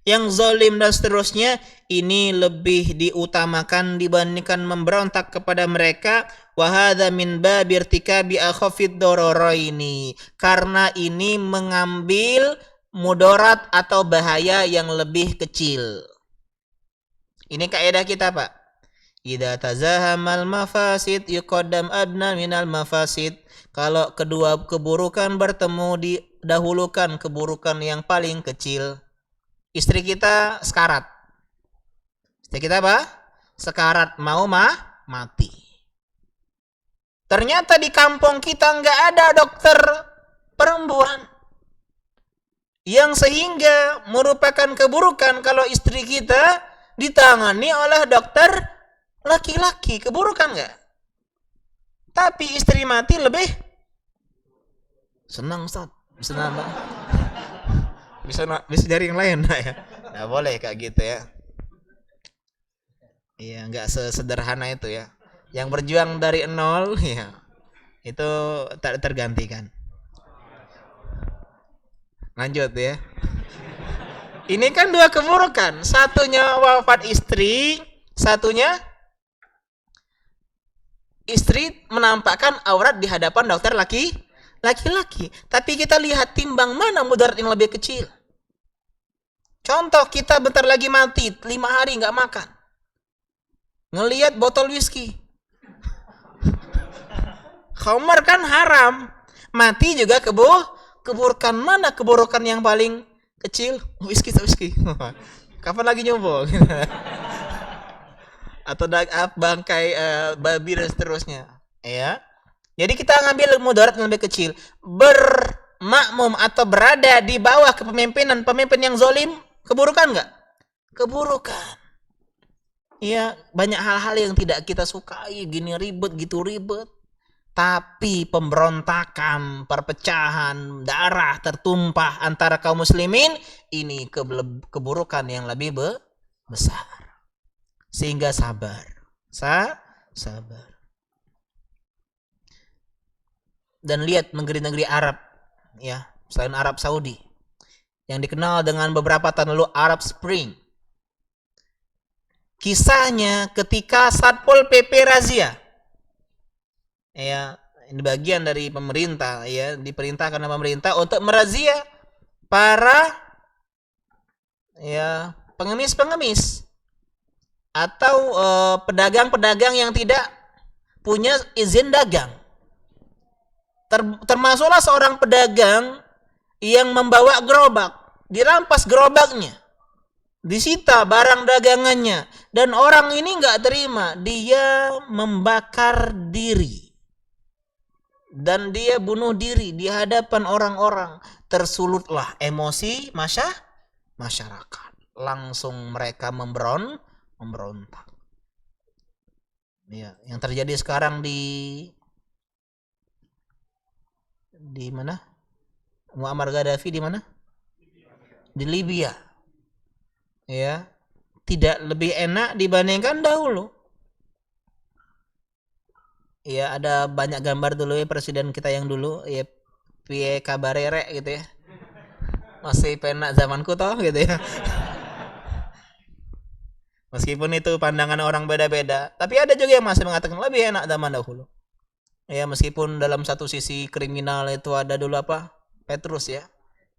yang zalim dan seterusnya, ini lebih diutamakan dibandingkan memberontak kepada mereka. Wa hadza min babi irtikabi akhafid dararaini. Karena ini mengambil mudarat atau bahaya yang lebih kecil. Ini kaidah kita, Pak. Idza tazahamal mafasid yuqaddam adna minal mafasid. Kalau kedua keburukan bertemu, didahulukan keburukan yang paling kecil. Istri kita sekarat. Istri kita apa? Sekarat, mau mati. Ternyata di kampung kita nggak ada dokter perempuan. Yang sehingga merupakan keburukan kalau istri kita ditangani oleh dokter laki-laki. Keburukan nggak? Tapi istri mati lebih senang, Ustaz. Senang banget. Bisa cari yang lain, ya. Nah, boleh kayak gitu ya. Iya, nggak sesederhana itu ya. Yang berjuang dari nol, ya, itu tak tergantikan. Lanjut ya. Ini kan dua keburukan. Satunya wafat istri, satunya istri menampakkan aurat di hadapan dokter laki-laki. Tapi kita lihat timbang mana mudarat yang lebih kecil. Contoh, kita bentar lagi mati, 5 hari nggak makan. Ngelihat botol whisky. Khamar kan haram. Mati juga keburukan. Mana keburukan yang paling kecil? Whisky. Kapan lagi nyoba? Atau bangkai babi dan seterusnya. Ya. Jadi kita ngambil mudarat yang lebih kecil. Bermakmum atau berada di bawah kepemimpinan pemimpin yang zalim, keburukan nggak? Keburukan. Ya, banyak hal-hal yang tidak kita sukai, gini ribet, gitu ribet. Tapi pemberontakan, perpecahan, darah tertumpah antara kaum muslimin, ini keburukan yang lebih besar. Sehingga sabar. Sabar. Dan lihat negeri-negeri Arab, ya, selain Arab Saudi, yang dikenal dengan beberapa tahun lalu Arab Spring. Kisahnya ketika Satpol PP razia, ya, ini bagian dari pemerintah, ya, diperintahkan oleh pemerintah untuk merazia para, ya, pengemis-pengemis atau pedagang-pedagang yang tidak punya izin dagang. Termasuklah seorang pedagang yang membawa gerobak, dirampas gerobaknya, disita barang dagangannya, dan orang ini nggak terima, dia membakar diri. Dan dia bunuh diri di hadapan orang-orang. Tersulutlah emosi masyarakat. Langsung mereka memberontak. Ya, yang terjadi sekarang di mana? Muammar Gaddafi di mana? Di Libya. Ya, tidak lebih enak dibandingkan dahulu. Ya, ada banyak gambar dulu ya presiden kita yang dulu, ya, piye kabare rek gitu ya. Masih penak zamanku toh gitu ya. Meskipun itu pandangan orang beda-beda, tapi ada juga yang masih mengatakan lebih enak zaman dahulu. Ya, meskipun dalam satu sisi kriminal itu ada dulu apa? Petrus ya,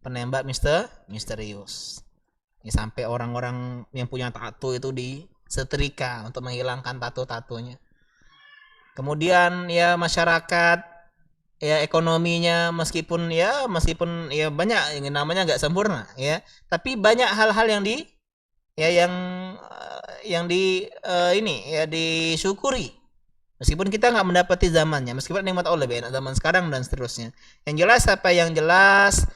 penembak misterius. Ya, sampai orang-orang yang punya tato itu disetrika untuk menghilangkan tato-tatonya. Kemudian ya masyarakat, ya ekonominya meskipun banyak yang namanya nggak sempurna ya, tapi banyak hal-hal yang disyukuri. Meskipun kita nggak mendapati zamannya, meskipun nikmat Allah lebih enak zaman sekarang dan seterusnya. Yang jelas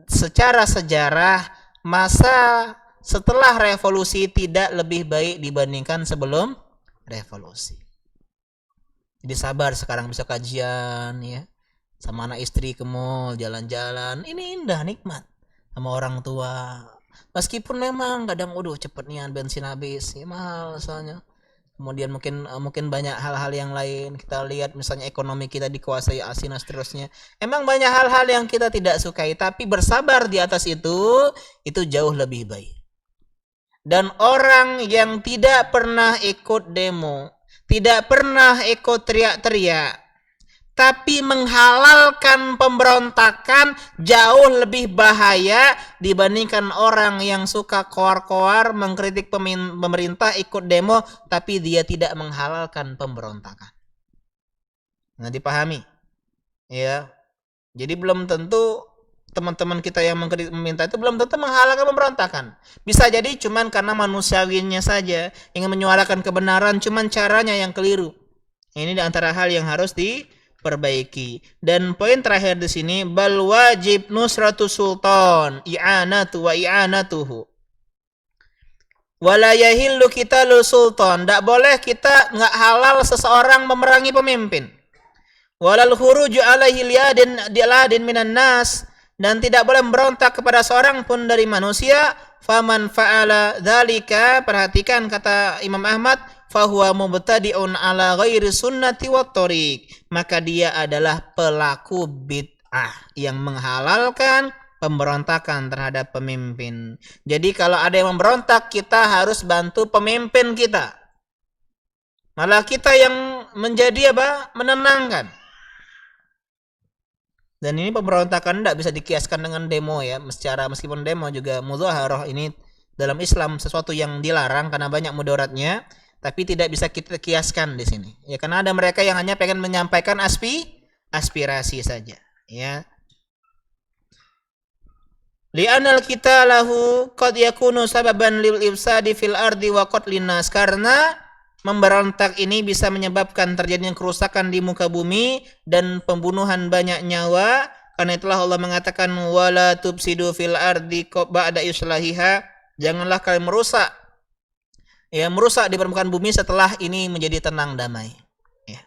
secara sejarah masa setelah revolusi tidak lebih baik dibandingkan sebelum revolusi. Jadi sabar, sekarang bisa kajian ya, sama anak istri ke mall, jalan-jalan, ini indah, nikmat sama orang tua. Meskipun memang kadang cepet nih bensin habis, ya mahal soalnya. Kemudian mungkin banyak hal-hal yang lain. Kita lihat misalnya ekonomi kita dikuasai asing dan seterusnya. Emang banyak hal-hal yang kita tidak sukai, tapi bersabar di atas itu jauh lebih baik. Dan orang yang tidak pernah ikut demo, tidak pernah ikut teriak-teriak, tapi menghalalkan pemberontakan jauh lebih bahaya dibandingkan orang yang suka koar-koar mengkritik pemerintah, ikut demo, tapi dia tidak menghalalkan pemberontakan. Nah, dipahami ya. Jadi belum tentu teman-teman kita yang mengkritik pemerintah itu belum tentu menghalalkan pemberontakan. Bisa jadi cuman karena manusiawinya saja, ingin menyuarakan kebenaran, cuman caranya yang keliru. Ini di antara hal yang harus diperbaiki. Dan poin terakhir di sini, bal wajib nusratu sultan i'anatuhu. Wala yahillu qitalu sultan. Tidak boleh kita nggak halal seseorang memerangi pemimpin. Walal khuruju alaihi liadin minan nas. Dan tidak boleh memberontak kepada seorang pun dari manusia. Faman fa'ala dzalika, perhatikan kata Imam Ahmad, fahuwa mubtadi'un ala ghairi sunnati wat thoriq, maka dia adalah pelaku bid'ah yang menghalalkan pemberontakan terhadap pemimpin. Jadi kalau ada yang memberontak, kita harus bantu pemimpin kita. Malah kita yang menjadi menenangkan. Dan ini pemberontakan tidak bisa dikiaskan dengan demo ya. Meskipun demo juga mudzaharah ini dalam Islam sesuatu yang dilarang karena banyak mudaratnya, tapi tidak bisa kita kiaskan di sini. Ya, karena ada mereka yang hanya pengen menyampaikan aspirasi saja, ya. Li'anal qitalahu qad yakunu sababan lil ifsadi fil ardi wa qatlin nas, karena memberontak ini bisa menyebabkan terjadinya kerusakan di muka bumi dan pembunuhan banyak nyawa. Karena itulah Allah mengatakan wala tubsidu fil ardi ba'da islahiha, janganlah kalian merusak di permukaan bumi setelah ini menjadi tenang damai. Ya.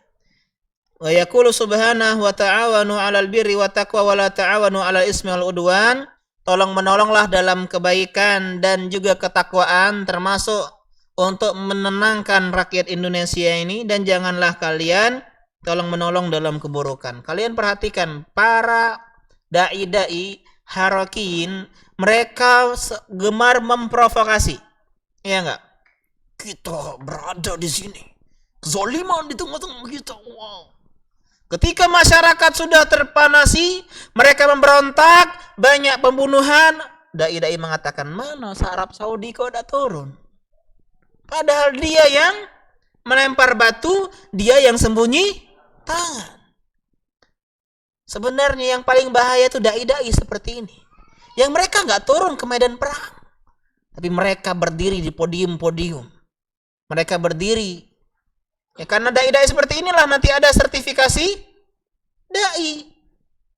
Wa yaqulu subhanahu wa ta'awanu 'alal birri wa taqwa wa la ta'awanu 'alal ismi wal udwan. Tolong menolonglah dalam kebaikan dan juga ketakwaan, termasuk untuk menenangkan rakyat Indonesia ini, dan janganlah kalian tolong menolong dalam keburukan. Kalian perhatikan para dai-dai harokiin, mereka gemar memprovokasi. Iya enggak? Kita berada di sini, kezaliman di tengah-tengah kita. Wow. Ketika masyarakat sudah terpanasi, mereka memberontak, banyak pembunuhan. Dai-dai mengatakan, mana Arab Saudi kok udah turun? Padahal dia yang melempar batu, dia yang sembunyi tangan. Sebenarnya yang paling bahaya itu dai-dai seperti ini, yang mereka nggak turun ke medan perang, tapi mereka berdiri di podium-podium. Mereka berdiri. Ya karena dai-dai seperti inilah nanti ada sertifikasi dai.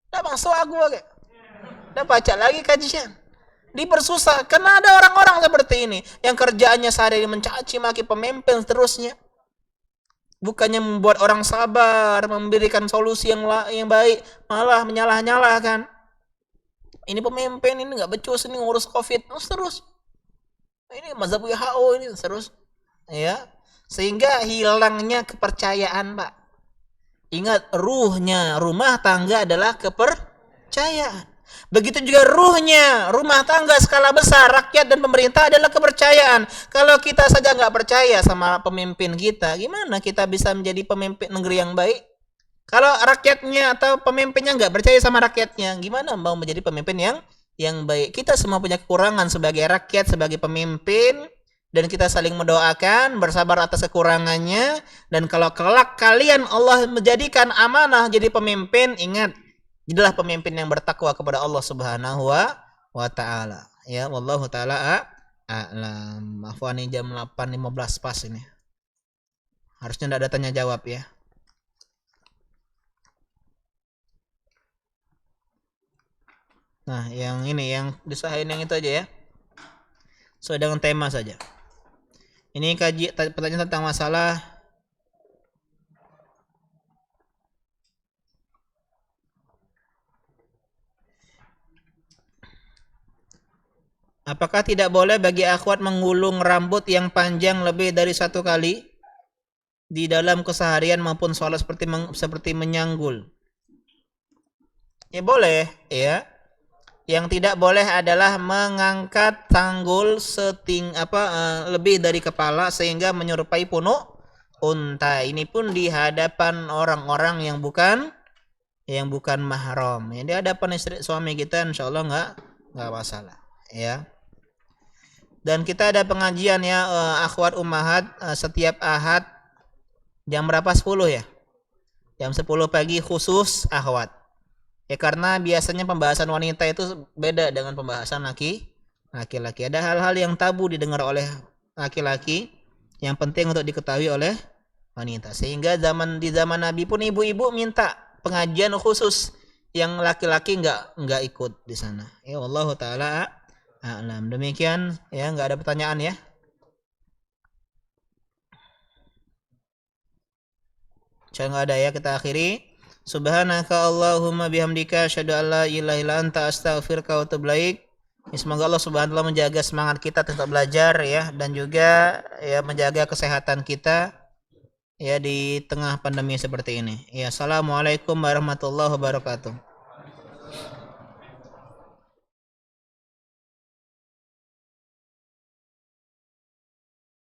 Udah masuk aku agak. Udah baca lagi kajian. Dipersusah karena ada orang-orang seperti ini yang kerjaannya sehari mencaci maki pemimpin seterusnya. Bukannya membuat orang sabar, memberikan solusi yang baik, malah menyalah-nyalahkan. Ini pemimpin ini nggak becus, ini ngurus Covid terus. Ini mazhab WHO ini terus. Ya. Sehingga hilangnya kepercayaan, Pak. Ingat, ruhnya rumah tangga adalah kepercayaan. Begitu juga ruhnya rumah tangga skala besar, rakyat dan pemerintah adalah kepercayaan. Kalau kita saja nggak percaya sama pemimpin kita, gimana kita bisa menjadi pemimpin negeri yang baik? Kalau rakyatnya atau pemimpinnya nggak percaya sama rakyatnya, gimana mau menjadi pemimpin yang baik? Kita semua punya kekurangan sebagai rakyat, sebagai pemimpin. Dan kita saling mendoakan, bersabar atas kekurangannya. Dan kalau kelak kalian Allah menjadikan amanah jadi pemimpin, ingat, jadilah pemimpin yang bertakwa kepada Allah Subhanahu wa ta'ala. Ya, wallahu ta'ala a'lam. Afwan, ini jam 8.15 pas ini. Harusnya tidak ada tanya jawab ya. Nah, yang ini, yang disahin yang itu aja ya. Sesuai dengan tema saja. Ini pertanyaan tentang masalah apakah tidak boleh bagi akhwat menggulung rambut yang panjang lebih dari 1 kali di dalam keseharian maupun sholat seperti menyanggul? Ya boleh, ya. Yang tidak boleh adalah mengangkat sanggul lebih dari kepala sehingga menyerupai punuk unta. Ini pun di hadapan orang-orang yang bukan mahram. Ya, di hadapan istri suami kita insyaallah enggak masalah, ya. Dan kita ada pengajian ya, akhwat ummahat, setiap Ahad jam berapa? 10 ya. Jam 10 pagi khusus akhwat. Ya karena biasanya pembahasan wanita itu beda dengan pembahasan laki-laki. Ada hal-hal yang tabu didengar oleh laki-laki yang penting untuk diketahui oleh wanita. Sehingga di zaman Nabi pun ibu-ibu minta pengajian khusus yang laki-laki enggak ikut di sana. Ya wallahu taala a'lam. Demikian ya, enggak ada pertanyaan ya. Jika enggak ada ya, kita akhiri. Subhanaka Allahumma bihamdika asyhadu an la ilaha illa anta astaghfiruka wa atubu ilaik. Semoga Allah Subhanahu wa taala menjaga semangat kita untuk belajar ya, dan juga ya menjaga kesehatan kita ya di tengah pandemi seperti ini. Ya, assalamualaikum warahmatullahi wabarakatuh.